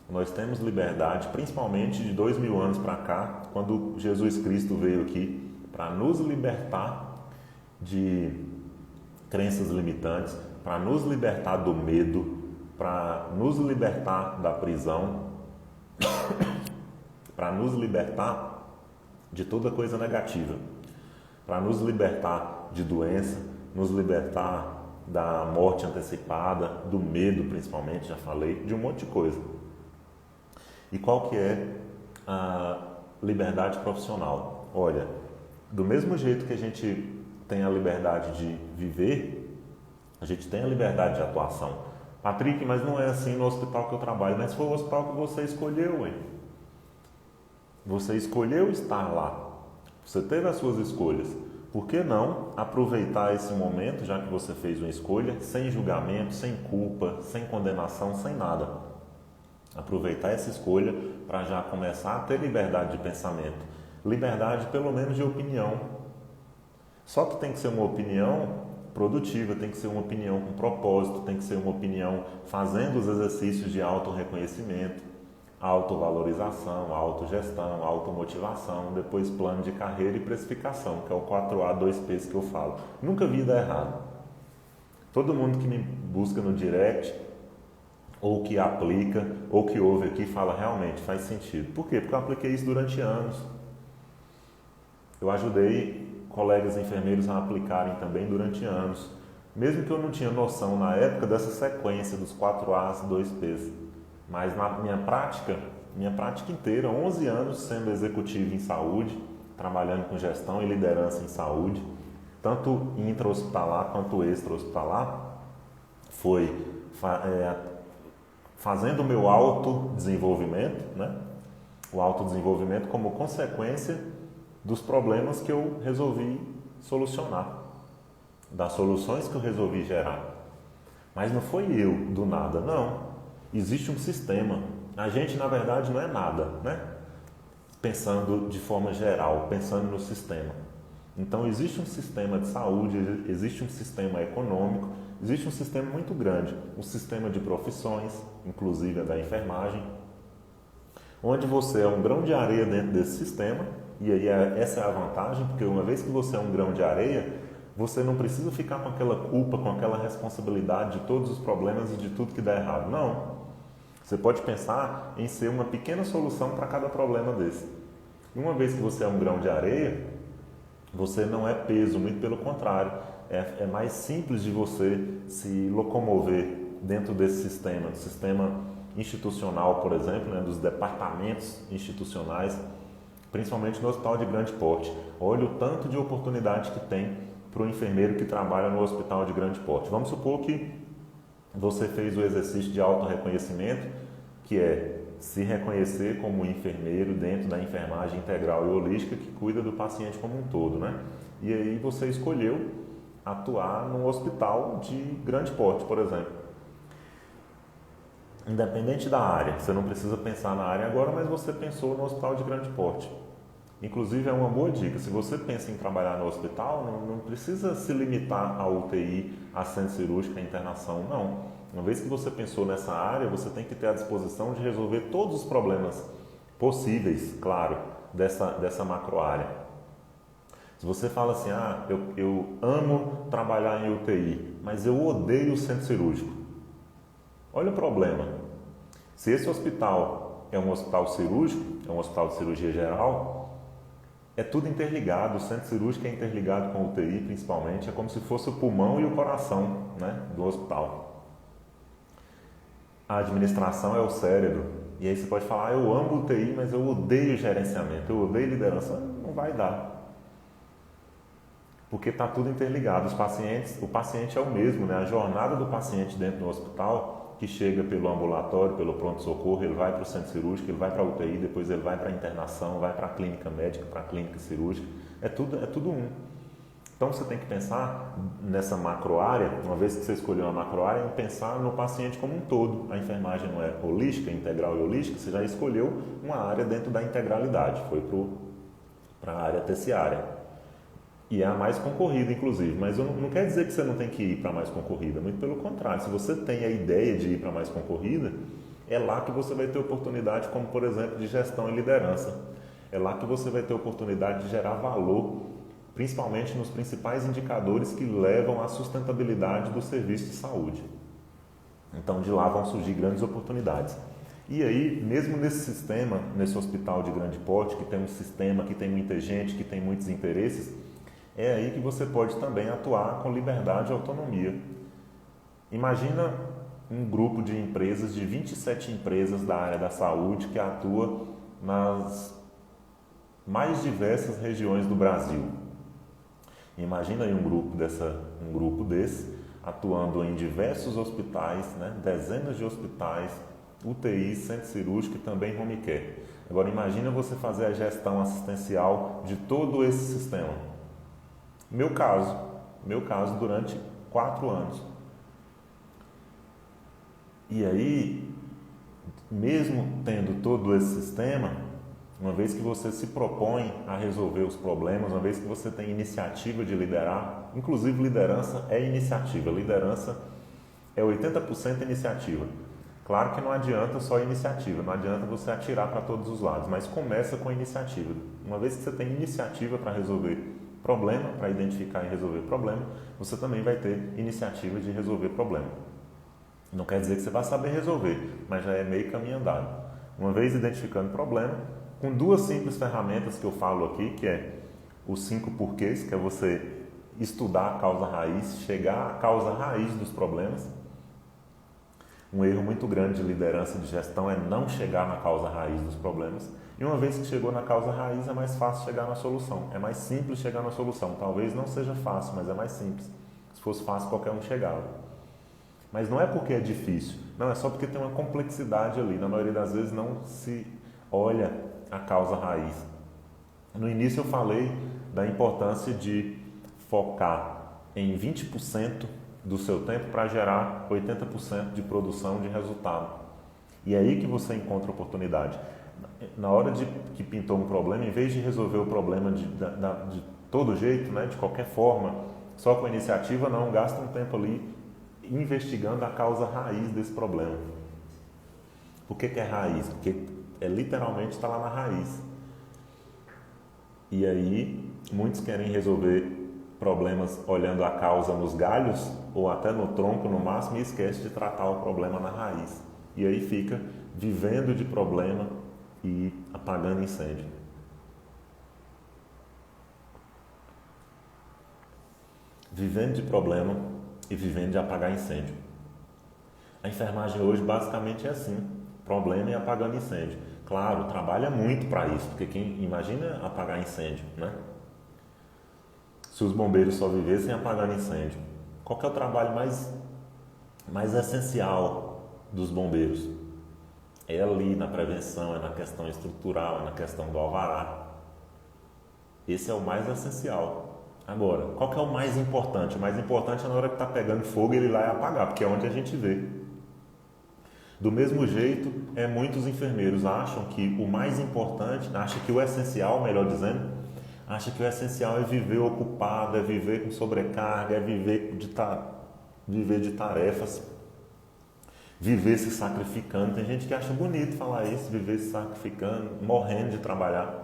nós temos liberdade, principalmente de 2000 anos para cá, quando Jesus Cristo veio aqui para nos libertar de crenças limitantes, para nos libertar do medo, para nos libertar da prisão, para nos libertar de toda coisa negativa, para nos libertar de doença, nos libertar da morte antecipada, do medo principalmente, já falei, de um monte de coisa. E qual que é a liberdade profissional? Olha, do mesmo jeito que a gente tem a liberdade de viver, a gente tem a liberdade de atuação. Patrick, mas não é assim no hospital que eu trabalho. Mas foi o hospital que você escolheu, hein? Você escolheu estar lá. Você teve as suas escolhas. Por que não aproveitar esse momento, já que você fez uma escolha, sem julgamento, sem culpa, sem condenação, sem nada? Aproveitar essa escolha para já começar a ter liberdade de pensamento. Liberdade, pelo menos, de opinião. Só que tem que ser uma opinião produtiva, tem que ser uma opinião com propósito, tem que ser uma opinião fazendo os exercícios de autorreconhecimento, autovalorização, autogestão, automotivação, depois plano de carreira e precificação, que é o 4A, 2Ps que eu falo. Nunca vi dar errado. Todo mundo que me busca no direct, ou que aplica, ou que ouve aqui, fala realmente, faz sentido. Por quê? Porque eu apliquei isso durante anos. Eu ajudei colegas enfermeiros a aplicarem também durante anos, mesmo que eu não tinha noção na época dessa sequência dos 4As e 2Ps, mas na minha prática inteira, 11 anos sendo executivo em saúde, trabalhando com gestão e liderança em saúde, tanto intra-hospitalar quanto extra-hospitalar, foi fazendo o meu autodesenvolvimento, né? O autodesenvolvimento como consequência dos problemas que eu resolvi solucionar, das soluções que eu resolvi gerar. Mas não foi eu do nada, não. Existe um sistema. A gente, na verdade, não é nada, né? Pensando de forma geral, pensando no sistema. Então, existe um sistema de saúde, existe um sistema econômico, existe um sistema muito grande, um sistema de profissões, inclusive a da enfermagem, onde você é um grão de areia dentro desse sistema. E aí essa é a vantagem, porque uma vez que você é um grão de areia, você não precisa ficar com aquela culpa, com aquela responsabilidade de todos os problemas e de tudo que dá errado. Não. Você pode pensar em ser uma pequena solução para cada problema desse. E uma vez que você é um grão de areia, você não é peso, muito pelo contrário. É mais simples de você se locomover dentro desse sistema, do sistema institucional, por exemplo, né, dos departamentos institucionais, principalmente no hospital de grande porte. Olha o tanto de oportunidade que tem para o enfermeiro que trabalha no hospital de grande porte. Vamos supor que você fez o exercício de autorreconhecimento, que é se reconhecer como enfermeiro dentro da enfermagem integral e holística que cuida do paciente como um todo, né? E aí você escolheu atuar num hospital de grande porte, por exemplo. Independente da área, você não precisa pensar na área agora, mas você pensou no hospital de grande porte. Inclusive, é uma boa dica, se você pensa em trabalhar no hospital, não precisa se limitar à UTI, à centro cirúrgico, à internação, não. Uma vez que você pensou nessa área, você tem que ter a disposição de resolver todos os problemas possíveis, claro, dessa macro área. Se você fala assim, eu amo trabalhar em UTI, mas eu odeio o centro cirúrgico. Olha o problema. Se esse hospital é um hospital cirúrgico, é um hospital de cirurgia geral, é tudo interligado. O centro cirúrgico é interligado com a UTI, principalmente. É como se fosse o pulmão e o coração, né, do hospital. A administração é o cérebro. E aí você pode falar, eu amo UTI, mas eu odeio gerenciamento, eu odeio liderança. Não vai dar. Porque está tudo interligado. O paciente é o mesmo, né? A jornada do paciente dentro do hospital, que chega pelo ambulatório, pelo pronto-socorro, ele vai para o centro cirúrgico, ele vai para a UTI, depois ele vai para a internação, vai para a clínica médica, para a clínica cirúrgica, é tudo um. Então você tem que pensar nessa macro área, uma vez que você escolheu uma macro área, em pensar no paciente como um todo. A enfermagem não é holística, integral e holística, você já escolheu uma área dentro da integralidade, foi para a área terciária. E é a mais concorrida, inclusive. Mas não quer dizer que você não tem que ir para a mais concorrida. Muito pelo contrário. Se você tem a ideia de ir para a mais concorrida, é lá que você vai ter oportunidade, como, por exemplo, de gestão e liderança. É lá que você vai ter oportunidade de gerar valor, principalmente nos principais indicadores que levam à sustentabilidade do serviço de saúde. Então, de lá vão surgir grandes oportunidades. E aí, mesmo nesse sistema, nesse hospital de grande porte, que tem um sistema, que tem muita gente, que tem muitos interesses, é aí que você pode também atuar com liberdade e autonomia. Imagina um grupo de empresas, de 27 empresas da área da saúde que atua nas mais diversas regiões do Brasil. Imagina aí um grupo desse atuando em diversos hospitais, né? Dezenas de hospitais, UTIs, centro cirúrgico e também home care. Agora imagina você fazer a gestão assistencial de todo esse sistema. Meu caso durante 4 anos. E aí, mesmo tendo todo esse sistema, uma vez que você se propõe a resolver os problemas, uma vez que você tem iniciativa de liderar, inclusive liderança é iniciativa, liderança é 80% iniciativa. Claro que não adianta só iniciativa, não adianta você atirar para todos os lados, mas começa com a iniciativa. Uma vez que você tem iniciativa para resolver problema, para identificar e resolver problema, você também vai ter iniciativa de resolver problema. Não quer dizer que você vai saber resolver, mas já é meio caminho andado. Uma vez identificando o problema, com 2 simples ferramentas que eu falo aqui, que é os 5 porquês, que é você estudar a causa raiz, chegar à causa raiz dos problemas. Um erro muito grande de liderança e de gestão é não chegar na causa raiz dos problemas. E uma vez que chegou na causa raiz, é mais fácil chegar na solução. É mais simples chegar na solução. Talvez não seja fácil, mas é mais simples. Se fosse fácil, qualquer um chegava. Mas não é porque é difícil. Não, é só porque tem uma complexidade ali. Na maioria das vezes não se olha a causa raiz. No início eu falei da importância de focar em 20% do seu tempo para gerar 80% de produção de resultado. E é aí que você encontra oportunidade. Na hora que pintou um problema, em vez de resolver o problema de todo jeito, né, de qualquer forma, só com iniciativa, não, gasta um tempo ali investigando a causa raiz desse problema. Por que é raiz? Porque literalmente está lá na raiz. E aí, muitos querem resolver problemas olhando a causa nos galhos ou até no tronco no máximo e esquece de tratar o problema na raiz. E aí fica vivendo de problema e apagando incêndio. Vivendo de problema e vivendo de apagar incêndio. A enfermagem hoje basicamente é assim, problema e apagando incêndio. Claro, trabalha muito para isso, porque quem imagina apagar incêndio, né? Se os bombeiros só vivessem apagando incêndio, qual que é o trabalho mais essencial dos bombeiros? É ali na prevenção, é na questão estrutural, é na questão do alvará. Esse é o mais essencial. Agora, qual que é o mais importante? O mais importante é na hora que está pegando fogo ele ir lá e apagar, porque é onde a gente vê. Do mesmo jeito, muitos enfermeiros acham que o mais importante, acham que o essencial, melhor dizendo, acha que o essencial é viver ocupado, é viver com sobrecarga, é viver de tarefas, viver se sacrificando. Tem gente que acha bonito falar isso, viver se sacrificando, morrendo de trabalhar.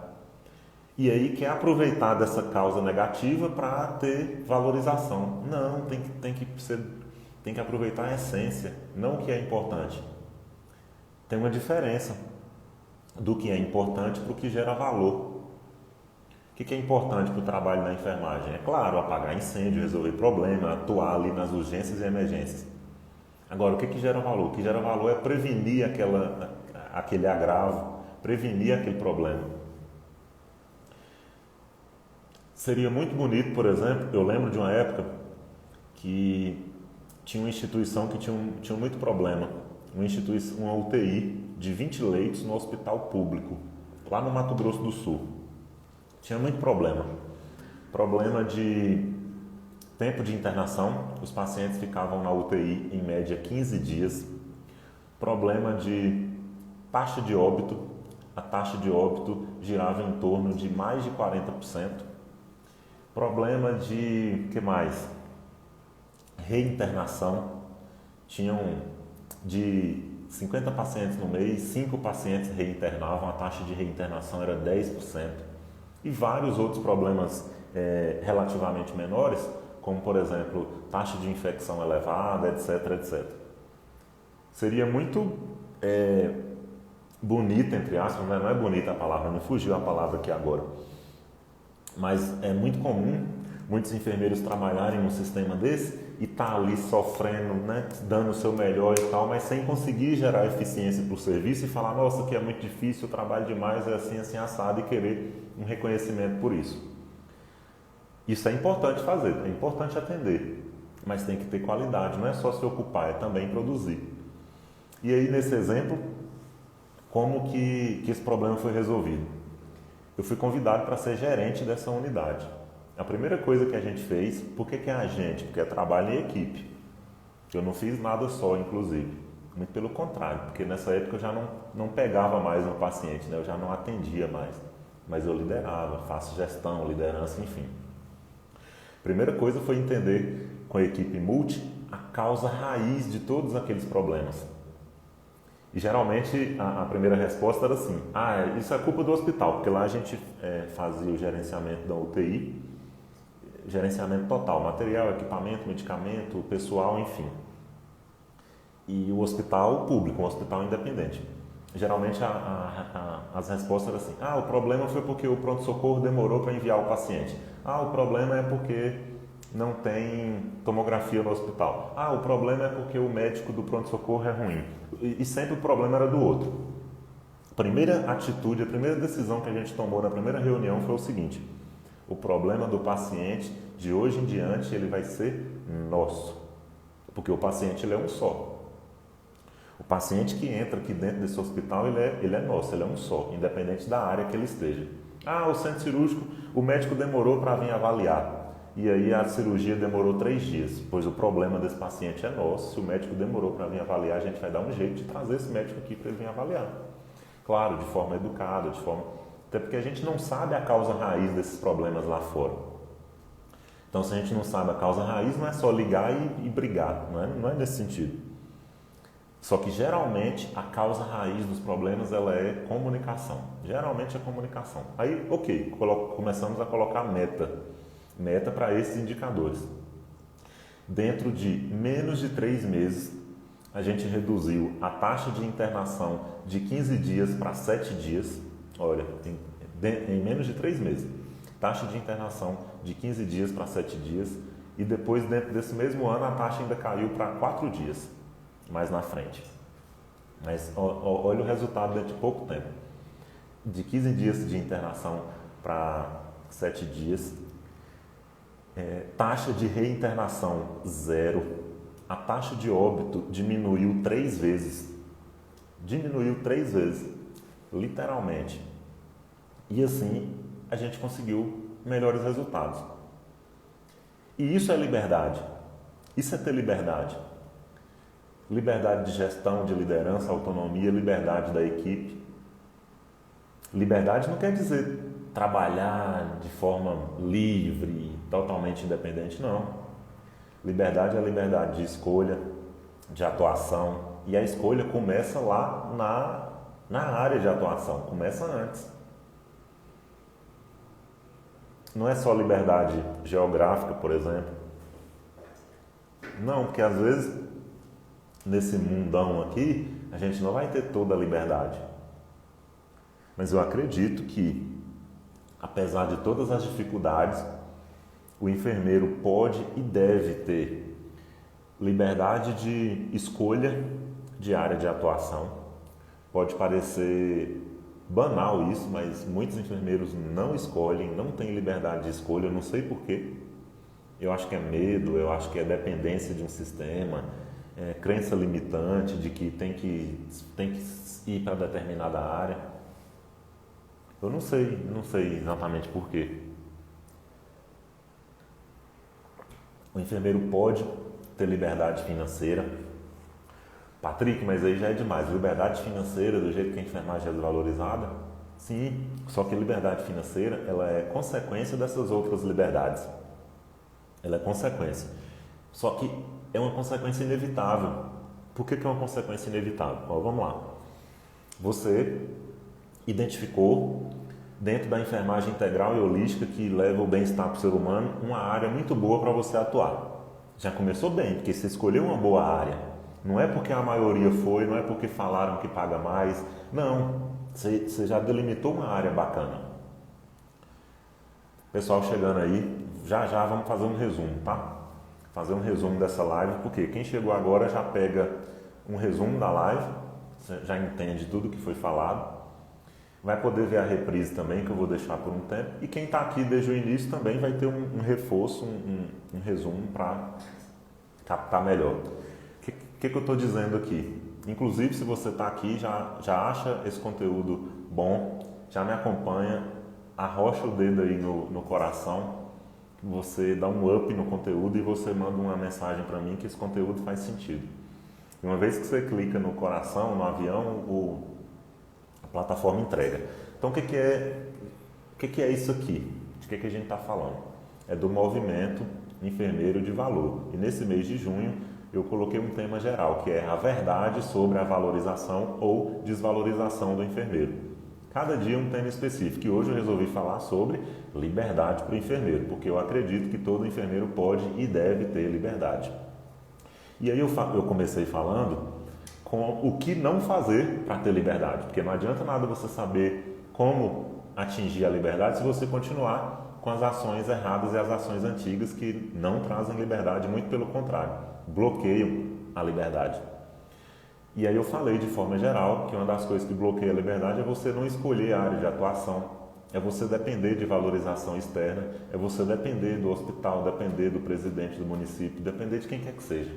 E aí quer aproveitar dessa causa negativa para ter valorização. Não, tem que aproveitar a essência, não o que é importante. Tem uma diferença do que é importante para o que gera valor. O que é importante para o trabalho na enfermagem? É claro, apagar incêndio, resolver problema, atuar ali nas urgências e emergências. Agora, o que gera valor? O que gera valor é prevenir aquele agravo, prevenir aquele problema. Seria muito bonito, por exemplo, eu lembro de uma época que tinha uma instituição que tinha muito problema, uma UTI de 20 leitos no hospital público, lá no Mato Grosso do Sul. Tinha muito problema. Problema de tempo de internação, os pacientes ficavam na UTI em média 15 dias. Problema de taxa de óbito, a taxa de óbito girava em torno de mais de 40%. Problema de, que mais? Reinternação. Tinham de 50 pacientes no mês, 5 pacientes reinternavam, a taxa de reinternação era 10%. E vários outros problemas relativamente menores, como, por exemplo, taxa de infecção elevada, etc, etc. Seria muito bonita, entre aspas, né? Não é bonita a palavra, me fugiu a palavra aqui agora. Mas é muito comum muitos enfermeiros trabalharem num sistema desse e tá ali sofrendo, né, dando o seu melhor e tal, mas sem conseguir gerar eficiência para o serviço e falar, nossa, que é muito difícil, eu trabalho demais, é assim, assim, assado, e querer um reconhecimento por isso. Isso é importante fazer, é importante atender, mas tem que ter qualidade, não é só se ocupar, é também produzir. E aí, nesse exemplo, como que esse problema foi resolvido? Eu fui convidado para ser gerente dessa unidade. A primeira coisa que a gente fez, por que é a gente? Porque é trabalho em equipe. Eu não fiz nada só, inclusive. Muito pelo contrário, porque nessa época eu já não pegava mais no paciente, né? Eu já não atendia mais. Mas eu liderava, faço gestão, liderança, enfim. Primeira coisa foi entender com a equipe multi a causa raiz de todos aqueles problemas. E geralmente a primeira resposta era assim, isso é culpa do hospital, porque lá a gente fazia o gerenciamento da UTI, gerenciamento total, material, equipamento, medicamento, pessoal, enfim. E o hospital público, um hospital independente. Geralmente as respostas eram assim, o problema foi porque o pronto-socorro demorou para enviar o paciente. O problema é porque não tem tomografia no hospital. O problema é porque o médico do pronto-socorro é ruim. E sempre o problema era do outro. A primeira atitude, a primeira decisão que a gente tomou na primeira reunião foi o seguinte: o problema do paciente, de hoje em diante, ele vai ser nosso. Porque o paciente ele é um só. O paciente que entra aqui dentro desse hospital, ele é nosso, ele é um só, independente da área que ele esteja. O centro cirúrgico, o médico demorou para vir avaliar. E aí a cirurgia demorou 3 dias, pois o problema desse paciente é nosso. Se o médico demorou para vir avaliar, a gente vai dar um jeito de trazer esse médico aqui para ele vir avaliar. Claro, de forma educada, até porque a gente não sabe a causa raiz desses problemas lá fora. Então, se a gente não sabe a causa raiz, não é só ligar e brigar, não é nesse sentido. Só que geralmente a causa raiz dos problemas ela é comunicação. Geralmente é comunicação. Aí, ok, começamos a colocar meta para esses indicadores. Dentro de menos de 3 meses, a gente reduziu a taxa de internação de 15 dias para 7 dias. Olha, em menos de 3 meses. Taxa de internação de 15 dias para 7 dias. E depois, dentro desse mesmo ano, a taxa ainda caiu para 4 dias, mais na frente. Mas olha o resultado dentro de pouco tempo. De 15 dias de internação para 7 dias. Taxa de reinternação 0. A taxa de óbito diminuiu 3 vezes. Diminuiu 3 vezes, literalmente. E assim a gente conseguiu melhores resultados. E isso é liberdade. Isso é ter liberdade. Liberdade de gestão, de liderança, autonomia, liberdade da equipe. Liberdade não quer dizer trabalhar de forma livre, totalmente independente, não. Liberdade é a liberdade de escolha, de atuação. E a escolha começa lá na área de atuação, começa antes. Não é só liberdade geográfica, por exemplo. Não, porque às vezes, nesse mundão aqui, a gente não vai ter toda a liberdade. Mas eu acredito que, apesar de todas as dificuldades, o enfermeiro pode e deve ter liberdade de escolha de área de atuação. Pode parecer banal isso, mas muitos enfermeiros não escolhem, não têm liberdade de escolha, eu não sei porquê. Eu acho que é medo, eu acho que é dependência de um sistema, crença limitante de que tem que ir para determinada área. Eu não sei exatamente porquê. O enfermeiro pode ter liberdade financeira. Patrick, mas aí já é demais. Liberdade financeira, do jeito que a enfermagem é desvalorizada, Sim, só que a liberdade financeira, ela é consequência dessas outras liberdades. Ela é consequência. Só que é uma consequência inevitável. Por que é uma consequência inevitável? Ó, vamos lá. Você identificou, dentro da enfermagem integral e holística que leva o bem-estar para o ser humano, uma área muito boa para você atuar. Já começou bem, porque você escolheu uma boa área. Não é porque a maioria foi, não é porque falaram que paga mais. Não, você já delimitou uma área bacana. Pessoal chegando aí, já vamos fazer um resumo, tá? Fazer um resumo dessa live, porque quem chegou agora já pega um resumo da live, já entende tudo que foi falado. Vai poder ver a reprise também, que eu vou deixar por um tempo. E quem está aqui desde o início também vai ter um reforço, um resumo para captar melhor. O que eu estou dizendo aqui? Inclusive, se você está aqui, já acha esse conteúdo bom, já me acompanha, arrocha o dedo aí no coração, você dá um up no conteúdo e você manda uma mensagem para mim que esse conteúdo faz sentido. E uma vez que você clica no coração, no avião, a plataforma entrega. Então, o que é isso aqui? De que a gente está falando? É do movimento enfermeiro de valor. E nesse mês de junho, eu coloquei um tema geral, que é a verdade sobre a valorização ou desvalorização do enfermeiro. Cada dia um tema específico. E hoje eu resolvi falar sobre liberdade para o enfermeiro, porque eu acredito que todo enfermeiro pode e deve ter liberdade. E aí eu comecei falando com o que não fazer para ter liberdade, porque não adianta nada você saber como atingir a liberdade se você continuar com as ações erradas e as ações antigas que não trazem liberdade, muito pelo contrário, bloqueiam a liberdade. E aí eu falei de forma geral que uma das coisas que bloqueia a liberdade é você não escolher a área de atuação, é você depender de valorização externa, é você depender do hospital, depender do presidente do município, depender de quem quer que seja.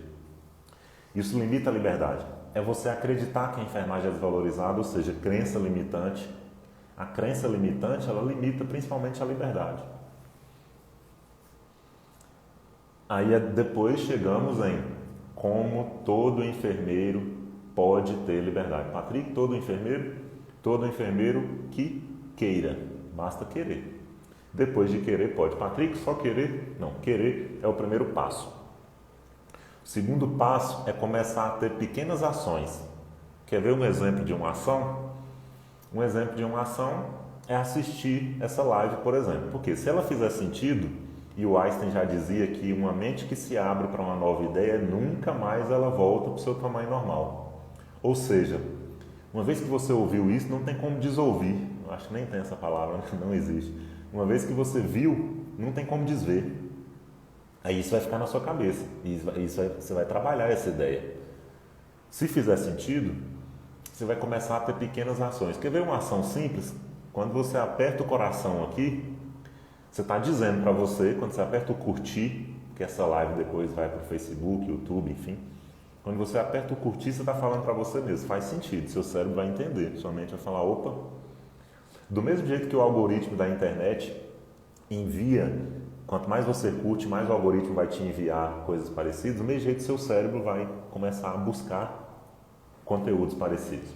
Isso limita a liberdade. É você acreditar que a enfermagem é desvalorizada, ou seja, crença limitante. A crença limitante, ela limita principalmente a liberdade. Aí depois chegamos em como todo enfermeiro pode ter liberdade. Patrick, todo enfermeiro que queira, basta querer. Depois de querer, pode. Patrick, só querer? Não, querer é o primeiro passo. O segundo passo é começar a ter pequenas ações. Quer ver um exemplo de uma ação? Um exemplo de uma ação é assistir essa live, por exemplo. Porque se ela fizer sentido, e o Einstein já dizia que uma mente que se abre para uma nova ideia, nunca mais ela volta para o seu tamanho normal. Ou seja, uma vez que você ouviu isso, não tem como desouvir. Eu acho que nem tem essa palavra, não existe. Uma vez que você viu, não tem como desver. Aí isso vai ficar na sua cabeça, e você vai trabalhar essa ideia. Se fizer sentido, você vai começar a ter pequenas ações. Quer ver uma ação simples? Quando você aperta o coração aqui, você está dizendo para você, quando você aperta o curtir, que essa live depois vai para o Facebook, YouTube, enfim. Quando você aperta o curtir, você está falando para você mesmo, faz sentido, seu cérebro vai entender, sua mente vai falar, opa. Do mesmo jeito que o algoritmo da internet envia, quanto mais você curte, mais o algoritmo vai te enviar coisas parecidas, do mesmo jeito seu cérebro vai começar a buscar conteúdos parecidos.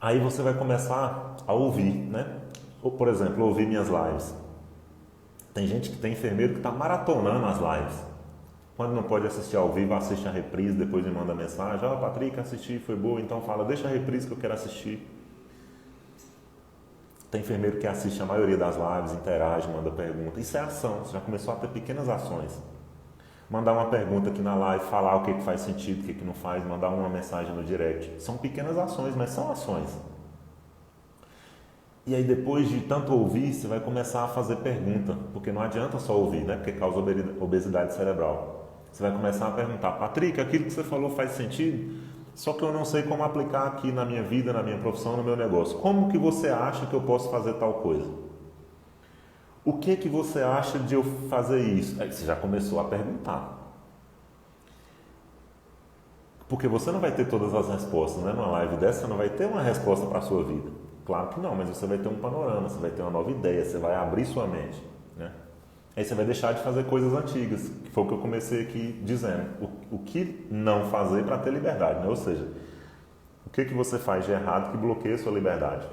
Aí você vai começar a ouvir, né? Ou, por exemplo, ouvir minhas lives. Tem gente que tem enfermeiro que está maratonando as lives. Quando não pode assistir ao vivo, assiste a reprise, depois me manda mensagem. Patrick, assisti, foi boa, então fala, deixa a reprise que eu quero assistir. Tem enfermeiro que assiste a maioria das lives, interage, manda pergunta. Isso é ação, você já começou a ter pequenas ações. Mandar uma pergunta aqui na live, falar o que faz sentido, o que não faz, mandar uma mensagem no direct. São pequenas ações, mas são ações. E aí depois de tanto ouvir, você vai começar a fazer pergunta, porque não adianta só ouvir, né? Porque causa obesidade cerebral. Você vai começar a perguntar, Patrick, aquilo que você falou faz sentido? Só que eu não sei como aplicar aqui na minha vida, na minha profissão, no meu negócio. Como que você acha que eu posso fazer tal coisa? O que você acha de eu fazer isso? Aí você já começou a perguntar. Porque você não vai ter todas as respostas, né? Numa live dessa, você não vai ter uma resposta para a sua vida. Claro que não, mas você vai ter um panorama, você vai ter uma nova ideia, você vai abrir sua mente, né? Aí você vai deixar de fazer coisas antigas, que foi o que eu comecei aqui dizendo. O que não fazer para ter liberdade, né? Ou seja, o que você faz de errado que bloqueia a sua liberdade?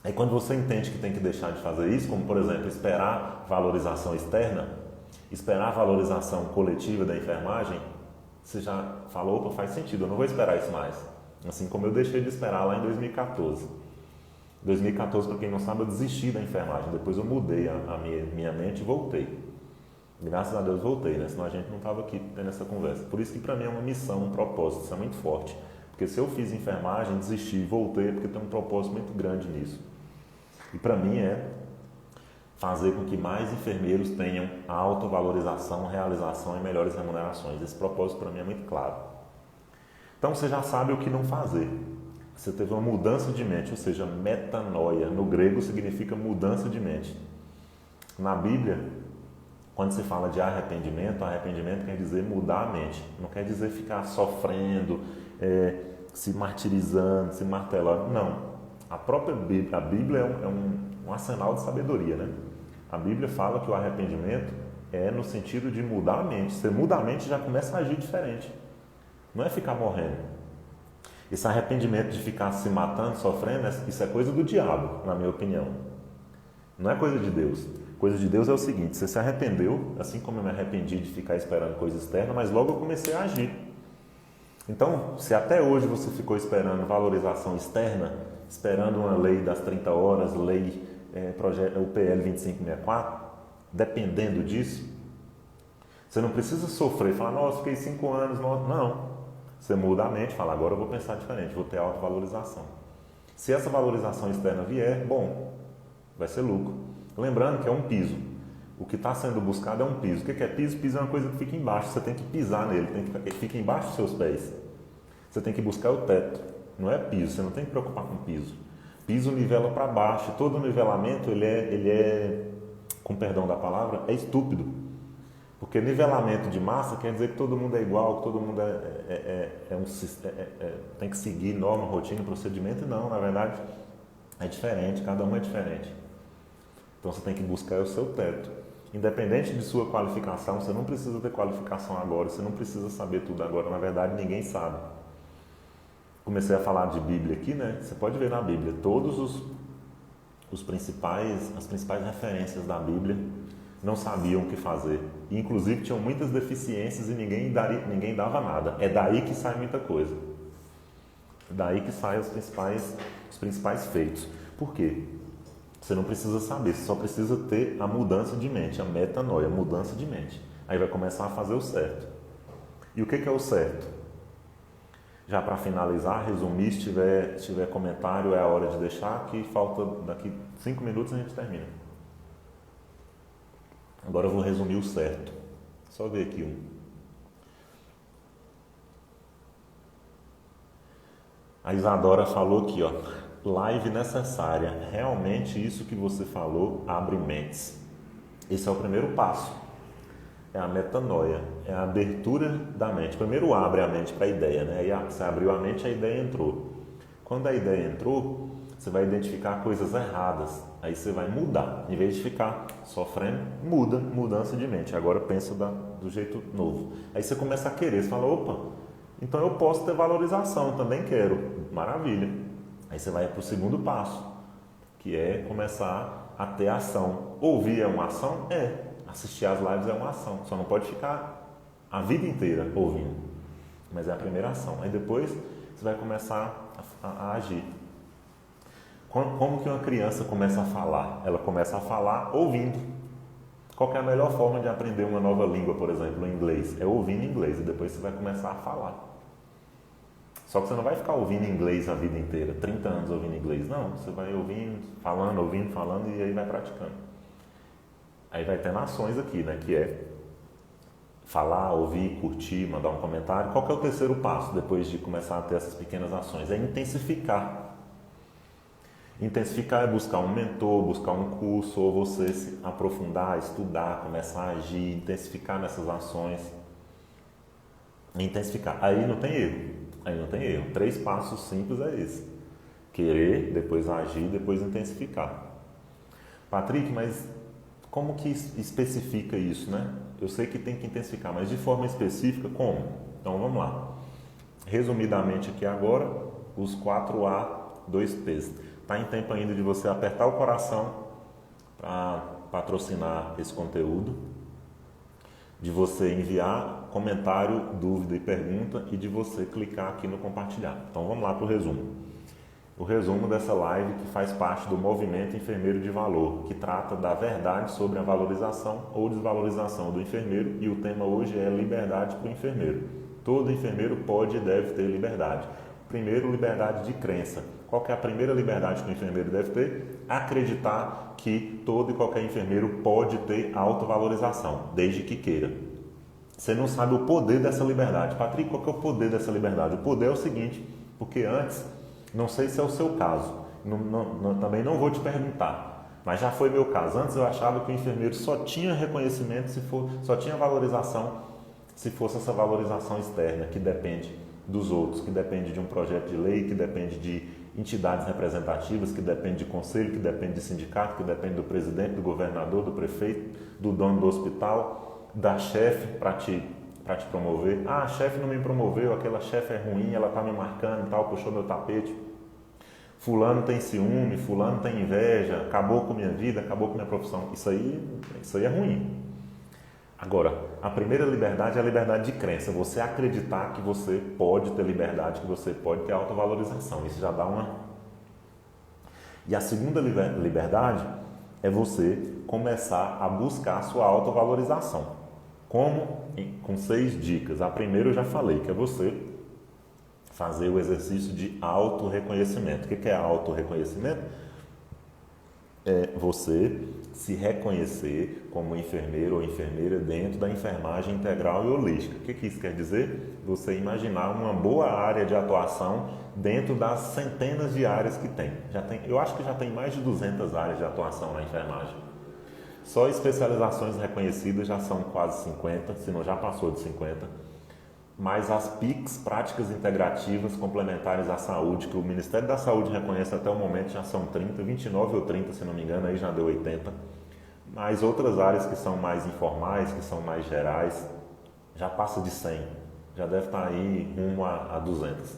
Aí quando você entende que tem que deixar de fazer isso, como por exemplo, esperar valorização externa, esperar a valorização coletiva da enfermagem, você já falou, opa, faz sentido, eu não vou esperar isso mais. Assim como eu deixei de esperar lá em 2014. 2014, para quem não sabe, eu desisti da enfermagem, depois eu mudei a minha mente e voltei. Graças a Deus voltei, né? Senão a gente não estava aqui tendo essa conversa. Por isso que para mim é uma missão, um propósito, isso é muito forte. Porque se eu fiz enfermagem, desisti e voltei, é porque tem um propósito muito grande nisso. E para mim é fazer com que mais enfermeiros tenham autovalorização, realização e melhores remunerações. Esse propósito para mim é muito claro. Então você já sabe o que não fazer. Você teve uma mudança de mente, ou seja, metanoia. No grego significa mudança de mente. Na Bíblia, quando se fala de arrependimento, arrependimento quer dizer mudar a mente. Não quer dizer ficar sofrendo, se martirizando, se martelando. Não. A própria Bíblia, a Bíblia é um arsenal de sabedoria, né? A Bíblia fala que o arrependimento é no sentido de mudar a mente. Você muda a mente, já começa a agir diferente. Não é ficar morrendo. Esse arrependimento de ficar se matando, sofrendo, isso é coisa do diabo, na minha opinião. Não é coisa de Deus. Coisa de Deus é o seguinte, você se arrependeu, assim como eu me arrependi de ficar esperando coisa externa, mas logo eu comecei a agir. Então, se até hoje você ficou esperando valorização externa, esperando uma lei das 30 horas, o PL 2564, dependendo disso, você não precisa sofrer, falar, nossa, fiquei 5 anos, não. Você muda a mente, fala, agora eu vou pensar diferente, vou ter autovalorização. Se essa valorização externa vier, bom, vai ser lucro. Lembrando que é um piso. O que está sendo buscado é um piso. O que é piso? Piso é uma coisa que fica embaixo, você tem que pisar nele, ele fica embaixo dos seus pés. Você tem que buscar o teto, não é piso, você não tem que preocupar com piso. Piso nivela para baixo, todo nivelamento, ele é, com perdão da palavra, é estúpido. Porque nivelamento de massa quer dizer que todo mundo é igual, que todo mundo tem que seguir norma, rotina, procedimento. Não, na verdade, é diferente, cada um é diferente. Então você tem que buscar o seu teto. Independente de sua qualificação, você não precisa ter qualificação agora, você não precisa saber tudo agora, na verdade ninguém sabe. Comecei a falar de Bíblia aqui, né? Você pode ver na Bíblia, todos as principais referências da Bíblia não sabiam o que fazer. E, inclusive tinham muitas deficiências e ninguém dava nada. É daí que sai muita coisa. É daí que saem os principais feitos. Por quê? Você não precisa saber, você só precisa ter a mudança de mente, a metanoia, a mudança de mente. Aí vai começar a fazer o certo. E o que é o certo? Já para finalizar, resumir, se tiver comentário, é a hora de deixar, que falta daqui 5 minutos a gente termina. Agora eu vou resumir o certo. Só ver aqui um. A Isadora falou aqui, ó. Live necessária. Realmente isso que você falou abre mentes. Esse é o primeiro passo. É a metanoia. É a abertura da mente. Primeiro abre a mente para a ideia, né? Aí você abriu a mente, a ideia entrou. Quando a ideia entrou, você vai identificar coisas erradas. Aí você vai mudar. Em vez de ficar sofrendo, mudança de mente. Agora pensa do jeito novo. Aí você começa a querer. Você fala, opa, então eu posso ter valorização, também quero. Maravilha. Aí você vai para o segundo passo, que é começar a ter ação. Ouvir é uma ação? É. Assistir às lives é uma ação. Só não pode ficar a vida inteira ouvindo. Mas é a primeira ação. Aí depois você vai começar a agir. Como que uma criança começa a falar? Ela começa a falar ouvindo. Qual que é a melhor forma de aprender uma nova língua, por exemplo, o inglês? É ouvindo inglês e depois você vai começar a falar. Só que você não vai ficar ouvindo inglês a vida inteira, 30 anos ouvindo inglês. Não, você vai ouvindo, falando e aí vai praticando. Aí vai ter ações aqui, né? Que é falar, ouvir, curtir, mandar um comentário. Qual que é o terceiro passo depois de começar a ter essas pequenas ações? É intensificar. Intensificar é buscar um mentor, buscar um curso, ou você se aprofundar, estudar, começar a agir, intensificar nessas ações. Intensificar. Aí não tem erro. 3 passos simples é esse. Querer, depois agir, depois intensificar. Patrick, mas como que especifica isso, né? Eu sei que tem que intensificar, mas de forma específica, como? Então vamos lá. Resumidamente aqui agora, os 4A, 2Ps. está em tempo ainda de você apertar o coração para patrocinar esse conteúdo, de você enviar comentário, dúvida e pergunta e de você clicar aqui no compartilhar. Então vamos lá para o resumo. O resumo dessa live que faz parte do movimento Enfermeiro de Valor, que trata da verdade sobre a valorização ou desvalorização do enfermeiro, e o tema hoje é liberdade para o enfermeiro. Todo enfermeiro pode e deve ter liberdade. Primeiro, liberdade de crença. Qual que é a primeira liberdade que o enfermeiro deve ter? Acreditar que todo e qualquer enfermeiro pode ter autovalorização, desde que queira. Você não sabe o poder dessa liberdade. Patrick, qual que é o poder dessa liberdade? O poder é o seguinte, porque antes, não sei se é o seu caso, também não vou te perguntar, mas já foi meu caso. Antes eu achava que o enfermeiro só tinha reconhecimento, só tinha valorização, se fosse essa valorização externa, que depende dos outros, que depende de um projeto de lei, que depende de entidades representativas, que depende de conselho, que depende de sindicato, que depende do presidente, do governador, do prefeito, do dono do hospital, da chefe para te promover. Ah, a chefe não me promoveu, aquela chefe é ruim, ela está me marcando e tal, puxou meu tapete. Fulano tem ciúme, fulano tem inveja, acabou com minha vida, acabou com minha profissão. Isso aí é ruim. Agora, a primeira liberdade é a liberdade de crença. Você acreditar que você pode ter liberdade, que você pode ter autovalorização. Isso já dá uma... E a segunda liberdade é você começar a buscar a sua autovalorização. Como? Com 6 dicas. A primeira eu já falei, que é você fazer o exercício de autorreconhecimento. O que é autorreconhecimento? É você se reconhecer como enfermeiro ou enfermeira dentro da enfermagem integral e holística. O que isso quer dizer? Você imaginar uma boa área de atuação dentro das centenas de áreas que tem. Eu acho que já tem mais de 200 áreas de atuação na enfermagem. Só especializações reconhecidas já são quase 50, se não já passou de 50. Mas as PICs, práticas integrativas complementares à saúde, que o Ministério da Saúde reconhece até o momento, já são 30, 29 ou 30, se não me engano, aí já deu 80. Mas outras áreas que são mais informais, que são mais gerais, já passa de 100. Já deve estar aí rumo a 200.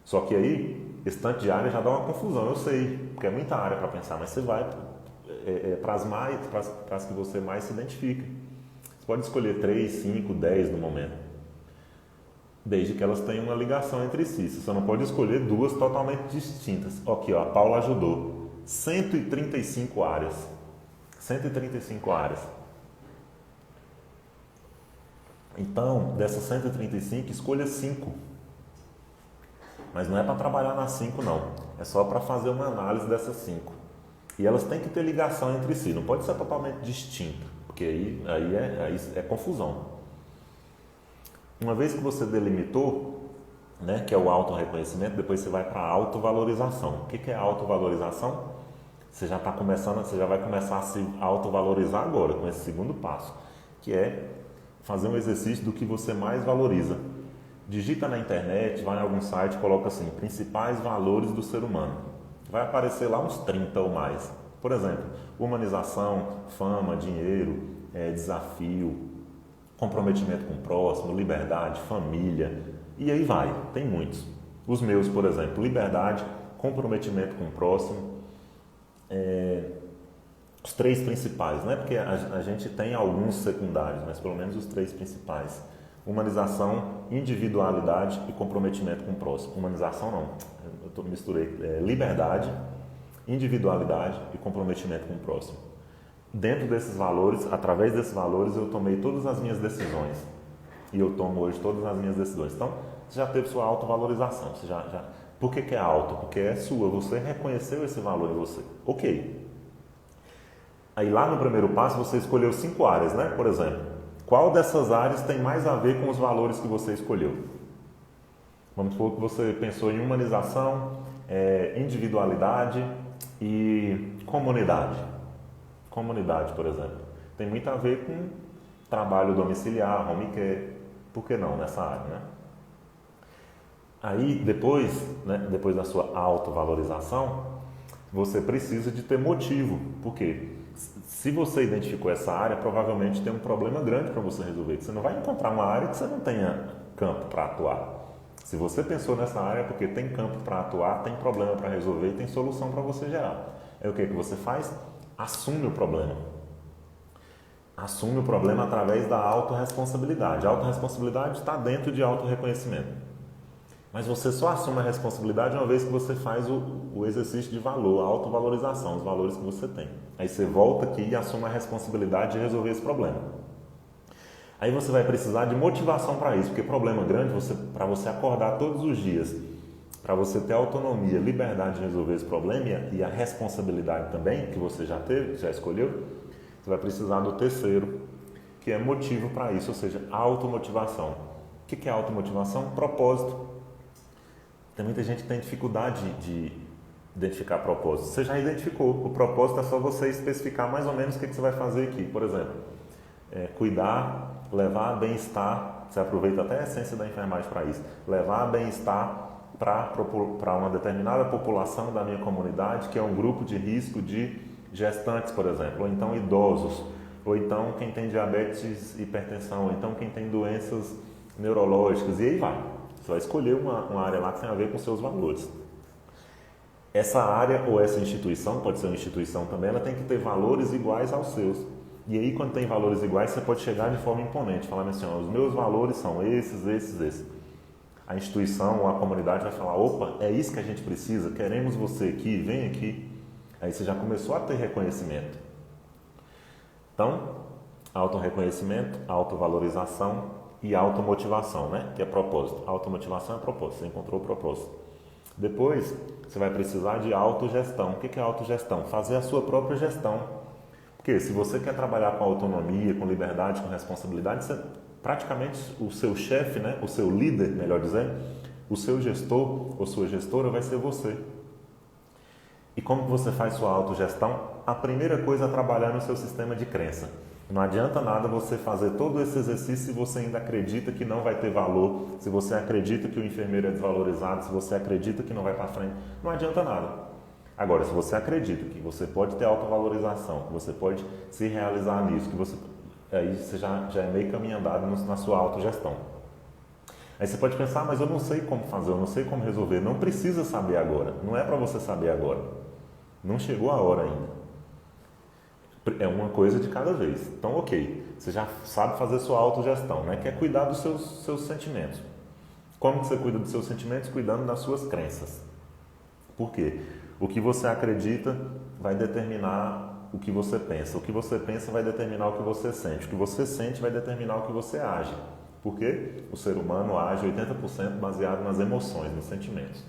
Só que aí, esse tanto de área já dá uma confusão, eu sei, porque é muita área para pensar, mas você vai para as que você mais se identifica. Você pode escolher 3, 5, 10 no momento, desde que elas tenham uma ligação entre si. Você só não pode escolher 2 totalmente distintas. Aqui, ó, a Paula ajudou. 135 áreas. 135 áreas. Então, dessas 135, escolha 5. Mas não é para trabalhar nas 5, não. É só para fazer uma análise dessas 5. E elas têm que ter ligação entre si. Não pode ser totalmente distinta, porque aí é confusão. Uma vez que você delimitou, né, que é o autorreconhecimento, depois você vai para a autovalorização. O que é a autovalorização? Você já vai começar a se autovalorizar agora, com esse segundo passo, que é fazer um exercício do que você mais valoriza. Digita na internet, vai em algum site, coloca assim, principais valores do ser humano. Vai aparecer lá uns 30 ou mais. Por exemplo, humanização, fama, dinheiro, desafio, comprometimento com o próximo, liberdade, família, e aí vai, tem muitos. Os meus, por exemplo, liberdade, comprometimento com o próximo, os 3 principais, né? Porque a gente tem alguns secundários, mas pelo menos os 3 principais. Humanização, individualidade e comprometimento com o próximo. Humanização não, eu misturei. Liberdade, individualidade e comprometimento com o próximo. Dentro desses valores, através desses valores, eu tomei todas as minhas decisões. E eu tomo hoje todas as minhas decisões. Então, você já teve sua autovalorização. Por que é auto? Porque é sua. Você reconheceu esse valor em você. Ok. Aí lá no primeiro passo, você escolheu 5 áreas, né? Por exemplo, qual dessas áreas tem mais a ver com os valores que você escolheu? Vamos supor que você pensou em humanização, individualidade e comunidade. Comunidade, por exemplo, tem muito a ver com trabalho domiciliar, home care, por que não nessa área, né? Aí, depois da sua autovalorização, você precisa de ter motivo, porque se você identificou essa área, provavelmente tem um problema grande para você resolver, que você não vai encontrar uma área que você não tenha campo para atuar. Se você pensou nessa área é porque tem campo para atuar, tem problema para resolver e tem solução para você gerar. É o que você faz? Assume o problema. Assume o problema através da autorresponsabilidade. A autorresponsabilidade está dentro de autorreconhecimento. Mas você só assume a responsabilidade uma vez que você faz o exercício de valor, a autovalorização, os valores que você tem. Aí você volta aqui e assume a responsabilidade de resolver esse problema. Aí você vai precisar de motivação para isso, porque problema grande, para você acordar todos os dias, para você ter autonomia, liberdade de resolver esse problema e a responsabilidade também, que você já teve, já escolheu, você vai precisar do terceiro, que é motivo para isso, ou seja, automotivação. O que é automotivação? Propósito. Tem muita gente que tem dificuldade de identificar propósito. Você já identificou. O propósito é só você especificar mais ou menos o que você vai fazer aqui. Por exemplo, cuidar, levar bem-estar. Você aproveita até a essência da enfermagem para isso. Levar bem-estar para uma determinada população da minha comunidade, que é um grupo de risco de gestantes, por exemplo, ou então idosos, ou então quem tem diabetes, hipertensão, ou então quem tem doenças neurológicas, e aí vai. Você vai escolher uma área lá que tem a ver com seus valores. Essa área ou essa instituição, pode ser uma instituição também, ela tem que ter valores iguais aos seus. E aí, quando tem valores iguais, você pode chegar de forma imponente, falando assim, ó, os meus valores são esses. A instituição ou a comunidade vai falar, opa, é isso que a gente precisa, queremos você aqui, vem aqui. Aí você já começou a ter reconhecimento. Então, autorreconhecimento, autovalorização e automotivação, né? Que é propósito. Automotivação é propósito, você encontrou o propósito. Depois, você vai precisar de autogestão. O que é autogestão? Fazer a sua própria gestão. Porque se você quer trabalhar com autonomia, com liberdade, com responsabilidade, você, praticamente o seu chefe, né? O seu líder, melhor dizendo, o seu gestor ou sua gestora vai ser você. E como você faz sua autogestão? A primeira coisa é trabalhar no seu sistema de crença. Não adianta nada você fazer todo esse exercício se você ainda acredita que não vai ter valor, se você acredita que o enfermeiro é desvalorizado, se você acredita que não vai para frente, não adianta nada. Agora, se você acredita que você pode ter autovalorização, que você pode se realizar nisso, aí você já é meio caminho andado na sua autogestão. Aí você pode pensar, mas eu não sei como fazer, eu não sei como resolver. Não precisa saber agora, não é para você saber agora. Não chegou a hora ainda. É uma coisa de cada vez. Então, ok, você já sabe fazer sua autogestão, né? Que é cuidar dos seus sentimentos. Como que você cuida dos seus sentimentos? Cuidando das suas crenças. Por quê? O que você acredita vai determinar o que você pensa. O que você pensa vai determinar o que você sente. O que você sente vai determinar o que você age. Por quê? O ser humano age 80% baseado nas emoções, nos sentimentos.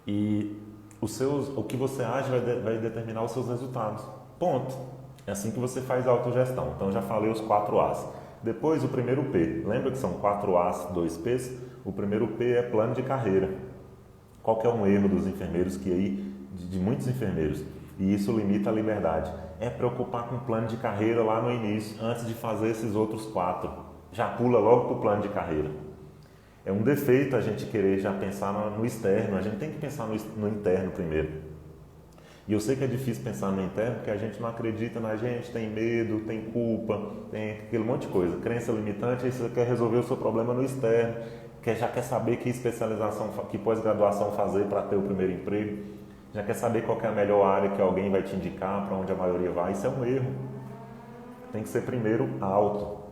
E o que você age vai determinar os seus resultados. Ponto. É assim que você faz a autogestão. Então, já falei os 4 As. Depois, o primeiro P. Lembra que são 4 As, 2 Ps? O primeiro P é plano de carreira. Qual que é um erro dos enfermeiros de muitos enfermeiros? E isso limita a liberdade. É preocupar com o plano de carreira lá no início, antes de fazer esses outros 4. Já pula logo para o plano de carreira. É um defeito a gente querer já pensar no externo. A gente tem que pensar no interno primeiro. E eu sei que é difícil pensar no interno porque a gente não acredita na gente, tem medo, tem culpa, tem aquele monte de coisa. Crença limitante, aí você quer resolver o seu problema no externo, já quer saber que especialização, que pós-graduação fazer para ter o primeiro emprego, já quer saber qual que é a melhor área que alguém vai te indicar, para onde a maioria vai. Isso é um erro. Tem que ser primeiro alto.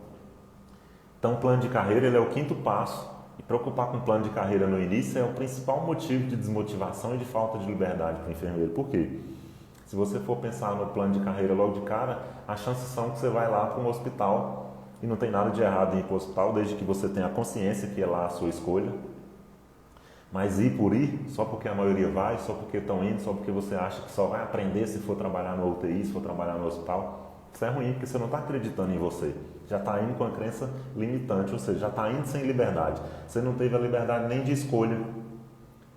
Então, o plano de carreira ele é o 5º passo. E preocupar com o plano de carreira no início é o principal motivo de desmotivação e de falta de liberdade para o enfermeiro. Por quê? Se você for pensar no plano de carreira logo de cara, as chances são que você vai lá para um hospital e não tem nada de errado em ir para o hospital, desde que você tenha a consciência que é lá a sua escolha. Mas ir por ir, só porque a maioria vai, só porque estão indo, só porque você acha que só vai aprender se for trabalhar no UTI, se for trabalhar no hospital, isso é ruim, porque você não está acreditando em você. Já está indo com a crença limitante, ou seja, já está indo sem liberdade. Você não teve a liberdade nem de escolha.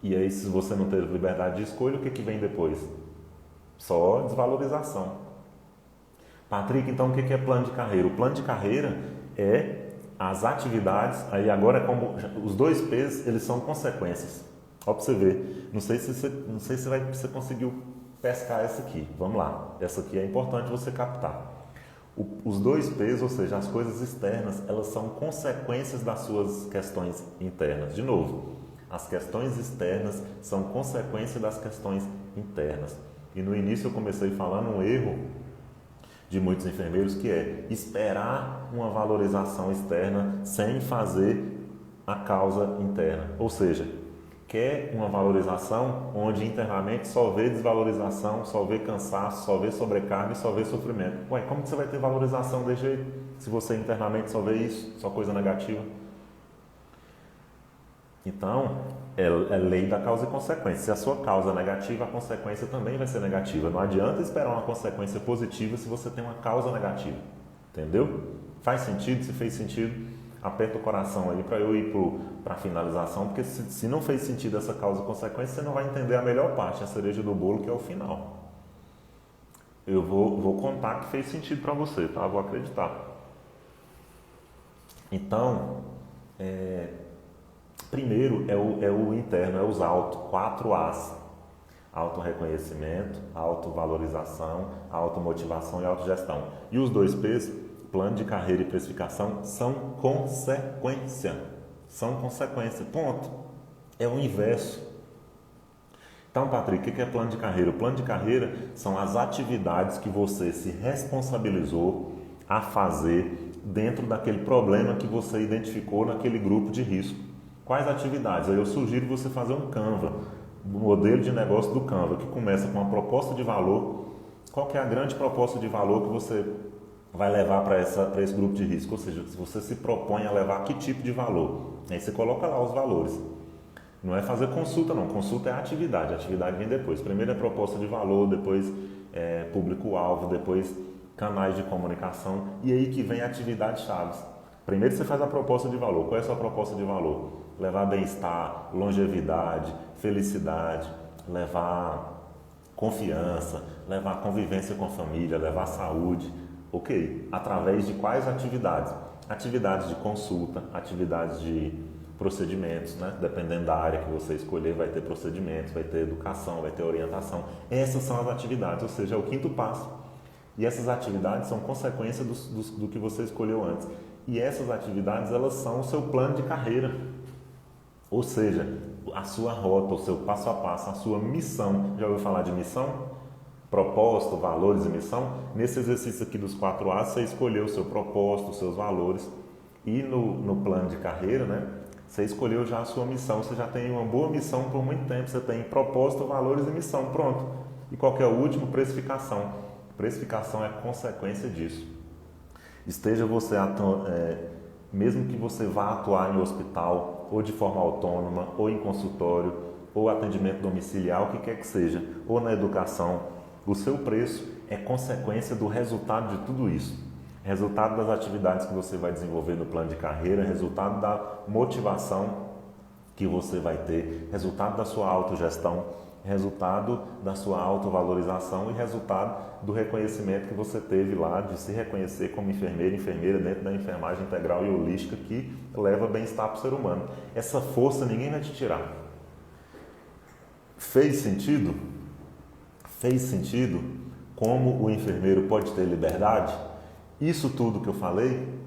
E aí, se você não teve liberdade de escolha, o que vem depois? Só desvalorização. Patrick, então o que é plano de carreira? O plano de carreira é as atividades, aí agora é como os 2 P's, eles são consequências. Ó, para você ver. Não sei se você conseguiu pescar essa aqui. Vamos lá. Essa aqui é importante você captar. Os dois P's, ou seja, as coisas externas, elas são consequências das suas questões internas. De novo, as questões externas são consequência das questões internas. E no início eu comecei falando um erro de muitos enfermeiros, que é esperar uma valorização externa sem fazer a causa interna. Ou seja, quer uma valorização onde internamente só vê desvalorização, só vê cansaço, só vê sobrecarga e só vê sofrimento. Ué, como que você vai ter valorização desse jeito se você internamente só vê isso, só coisa negativa? Então, é lei da causa e consequência. Se a sua causa é negativa, a consequência também vai ser negativa. Não adianta esperar uma consequência positiva se você tem uma causa negativa. Entendeu? Faz sentido? Se fez sentido, aperta o coração aí para eu ir para a finalização, porque se não fez sentido essa causa e consequência, você não vai entender a melhor parte, a cereja do bolo, que é o final. Eu vou contar que fez sentido para você, tá? Vou acreditar. Então, primeiro é o interno, é os auto, 4 As. Autorreconhecimento, autovalorização, automotivação e autogestão. E os 2 P's, plano de carreira e precificação, são consequência. São consequência, ponto. É o inverso. Então, Patrick, o que é plano de carreira? O plano de carreira são as atividades que você se responsabilizou a fazer dentro daquele problema que você identificou naquele grupo de risco. Quais atividades? Aí eu sugiro você fazer um Canva, um modelo de negócio do Canva, que começa com uma proposta de valor. Qual que é a grande proposta de valor que você vai levar para esse grupo de risco? Ou seja, se você se propõe a levar que tipo de valor? Aí você coloca lá os valores. Não é fazer consulta, não. Consulta é a atividade vem depois. Primeiro é proposta de valor, depois público-alvo, depois canais de comunicação, e aí que vem atividades chaves. Primeiro você faz a proposta de valor. Qual é a sua proposta de valor? Levar bem-estar, longevidade, felicidade, levar confiança, levar convivência com a família, levar saúde. Ok. Através de quais atividades? Atividades de consulta, atividades de procedimentos, né? Dependendo da área que você escolher, vai ter procedimentos, vai ter educação, vai ter orientação. Essas são as atividades, ou seja, é o 5º passo. E essas atividades são consequência do que você escolheu antes. E essas atividades, elas são o seu plano de carreira. Ou seja, a sua rota, o seu passo a passo, a sua missão. Já ouviu falar de missão? Propósito, valores e missão. Nesse exercício aqui dos 4 As, você escolheu o seu propósito, os seus valores. E no plano de carreira, né, você escolheu já a sua missão. Você já tem uma boa missão por muito tempo. Você tem propósito, valores e missão. Pronto. E qual que é o último? Precificação. Precificação é consequência disso. Esteja você mesmo que você vá atuar em hospital, ou de forma autônoma, ou em consultório, ou atendimento domiciliar, o que quer que seja, ou na educação, o seu preço é consequência do resultado de tudo isso. Resultado das atividades que você vai desenvolver no plano de carreira, resultado da motivação que você vai ter, resultado da sua autogestão, resultado da sua autovalorização e resultado do reconhecimento que você teve lá de se reconhecer como enfermeira dentro da enfermagem integral e holística que leva bem-estar para o ser humano. Essa força ninguém vai te tirar. Fez sentido? Fez sentido? Como o enfermeiro pode ter liberdade? Isso tudo que eu falei,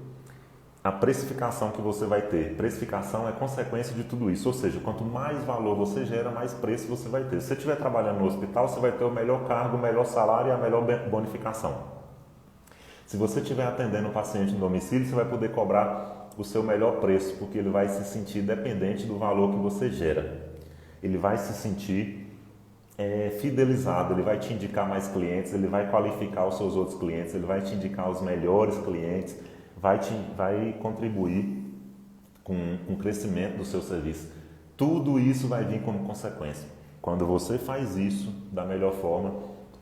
a precificação que você vai ter. Precificação é consequência de tudo isso, ou seja, quanto mais valor você gera, mais preço você vai ter. Se você estiver trabalhando no hospital, você vai ter o melhor cargo, o melhor salário e a melhor bonificação. Se você estiver atendendo o paciente no domicílio, você vai poder cobrar o seu melhor preço, porque ele vai se sentir dependente do valor que você gera. Ele vai se sentir fidelizado, ele vai te indicar mais clientes, ele vai qualificar os seus outros clientes, ele vai te indicar os melhores clientes, vai contribuir com o crescimento do seu serviço. Tudo isso vai vir como consequência. Quando você faz isso da melhor forma,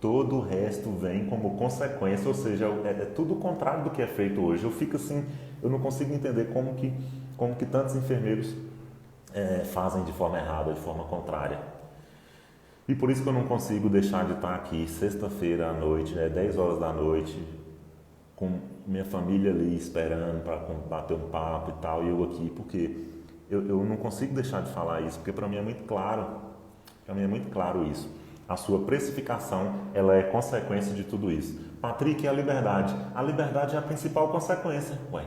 todo o resto vem como consequência, ou seja, é tudo o contrário do que é feito hoje. Eu fico assim, eu não consigo entender como que tantos enfermeiros fazem de forma errada, de forma contrária. E por isso que eu não consigo deixar de estar aqui sexta-feira à noite, 10 horas da noite, com minha família ali esperando para bater um papo e tal, e eu aqui, porque eu não consigo deixar de falar isso, porque para mim é muito claro isso. A sua precificação, ela é consequência de tudo isso. Patrick, e a liberdade? A liberdade é a principal consequência. Ué,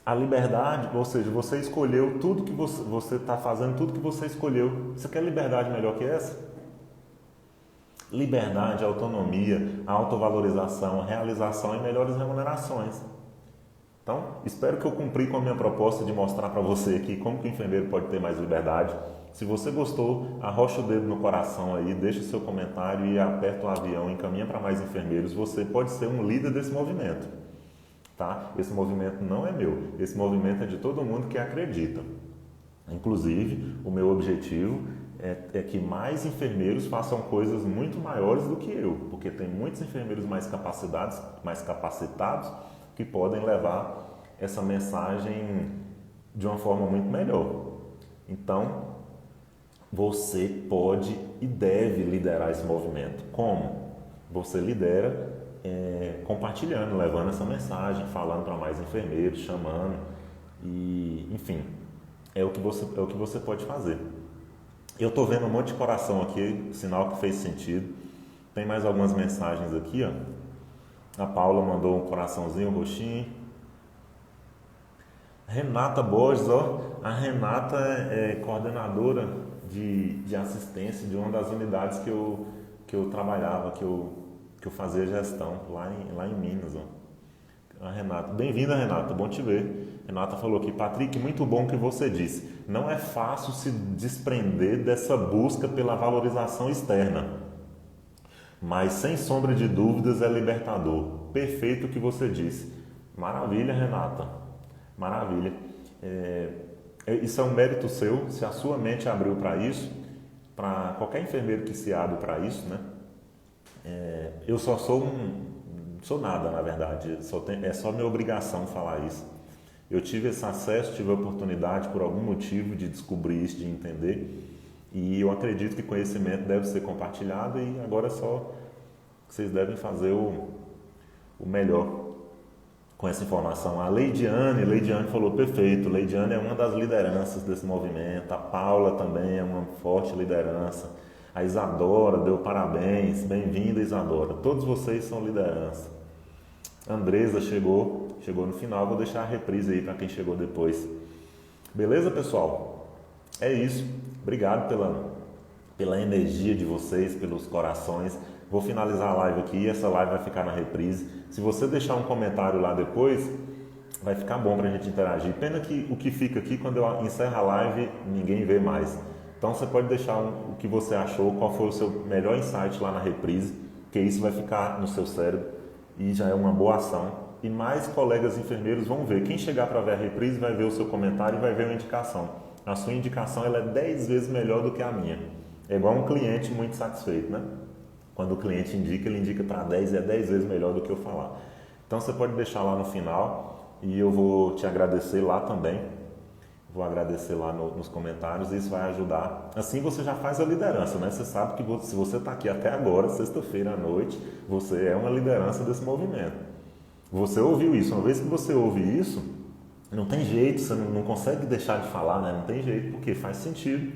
a liberdade, ou seja, você escolheu tudo que você está fazendo, tudo que você escolheu. Você quer liberdade melhor que essa? Liberdade, autonomia, autovalorização, realização e melhores remunerações. Então, espero que eu cumpri com a minha proposta de mostrar para você aqui como que o enfermeiro pode ter mais liberdade. Se você gostou, arrocha o dedo no coração aí, deixa o seu comentário e aperta o avião, encaminha para mais enfermeiros. Você pode ser um líder desse movimento. Tá? Esse movimento não é meu, esse movimento é de todo mundo que acredita. Inclusive, o meu objetivo é que mais enfermeiros façam coisas muito maiores do que eu, porque tem muitos enfermeiros mais capacitados que podem levar essa mensagem de uma forma muito melhor. Então, você pode e deve liderar esse movimento. Como? Você lidera compartilhando, levando essa mensagem, falando para mais enfermeiros, chamando, e enfim, é o que você pode fazer. Eu estou vendo um monte de coração aqui, sinal que fez sentido. Tem mais algumas mensagens aqui, ó. A Paula mandou um coraçãozinho roxinho. Renata Borges, ó. A Renata é coordenadora de assistência de uma das unidades que eu trabalhava, que eu fazia gestão lá em Minas, ó. A Renata. Bem-vinda, Renata, bom te ver. Renata falou aqui, Patrick, muito bom o que você disse. Não é fácil se desprender dessa busca pela valorização externa, mas sem sombra de dúvidas é libertador. Perfeito o que você disse. Maravilha, Renata. Maravilha. Isso é um mérito seu, se a sua mente abriu para isso, para qualquer enfermeiro que se abre para isso, né? Eu só sou nada, na verdade, é só minha obrigação falar isso. Eu tive esse acesso, tive a oportunidade por algum motivo de descobrir isso, de entender, e eu acredito que conhecimento deve ser compartilhado e agora é só vocês devem fazer o melhor com essa informação. A Leidiane falou perfeito, Leidiane é uma das lideranças desse movimento, a Paula também é uma forte liderança, a Isadora deu parabéns, bem-vinda Isadora, todos vocês são liderança. A Andresa chegou no final, vou deixar a reprise aí para quem chegou depois. Beleza, pessoal? É isso. Obrigado pela energia de vocês, pelos corações. Vou finalizar a live aqui, essa live vai ficar na reprise. Se você deixar um comentário lá depois, vai ficar bom para a gente interagir. Pena que o que fica aqui, quando eu encerro a live, ninguém vê mais. Então você pode deixar o que você achou, qual foi o seu melhor insight lá na reprise, porque isso vai ficar no seu cérebro e já é uma boa ação. E mais colegas enfermeiros vão ver. Quem chegar para ver a reprise vai ver o seu comentário e vai ver uma indicação. A sua indicação ela é 10 vezes melhor do que a minha. É igual um cliente muito satisfeito, né? Quando o cliente indica, ele indica para 10 e é 10 vezes melhor do que eu falar. Então você pode deixar lá no final e eu vou te agradecer lá também. Vou agradecer lá nos comentários e isso vai ajudar. Assim você já faz a liderança, né? Você sabe que se você está aqui até agora, sexta-feira à noite, você é uma liderança desse movimento. Você ouviu isso, uma vez que você ouve isso, não tem jeito, você não consegue deixar de falar, né? Não tem jeito, porque faz sentido.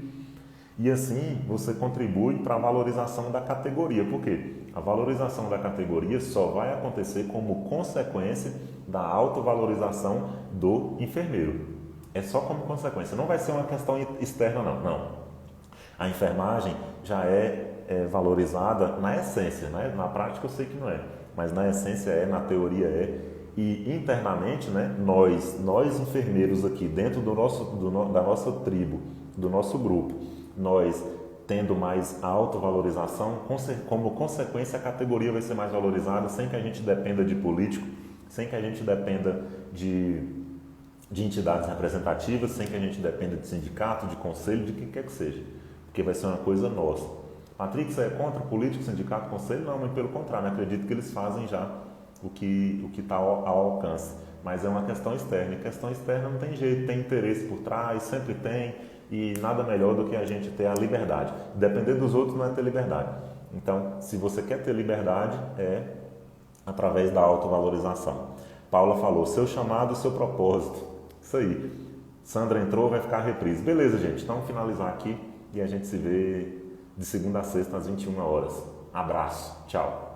E assim você contribui para a valorização da categoria. Por quê? A valorização da categoria só vai acontecer como consequência da autovalorização do enfermeiro. É só como consequência, não vai ser uma questão externa não. A enfermagem já é valorizada na essência, né? Na prática eu sei que não é. Mas na essência na teoria e internamente, né, nós enfermeiros aqui dentro da nossa tribo, do nosso grupo, nós tendo mais autovalorização, como consequência a categoria vai ser mais valorizada sem que a gente dependa de político, sem que a gente dependa de entidades representativas, sem que a gente dependa de sindicato, de conselho, de quem quer que seja, porque vai ser uma coisa nossa. Patrick, você é contra político, sindicato, conselho? Não, mas pelo contrário, acredito que eles fazem já o que está ao alcance. Mas é uma questão externa. E questão externa não tem jeito, tem interesse por trás, sempre tem, e nada melhor do que a gente ter a liberdade. Depender dos outros não é ter liberdade. Então, se você quer ter liberdade, é através da autovalorização. Paula falou, seu chamado, seu propósito. Isso aí. Sandra entrou, vai ficar a reprise. Beleza, gente, então vamos finalizar aqui e a gente se vê de segunda a sexta às 21 horas. Abraço, tchau.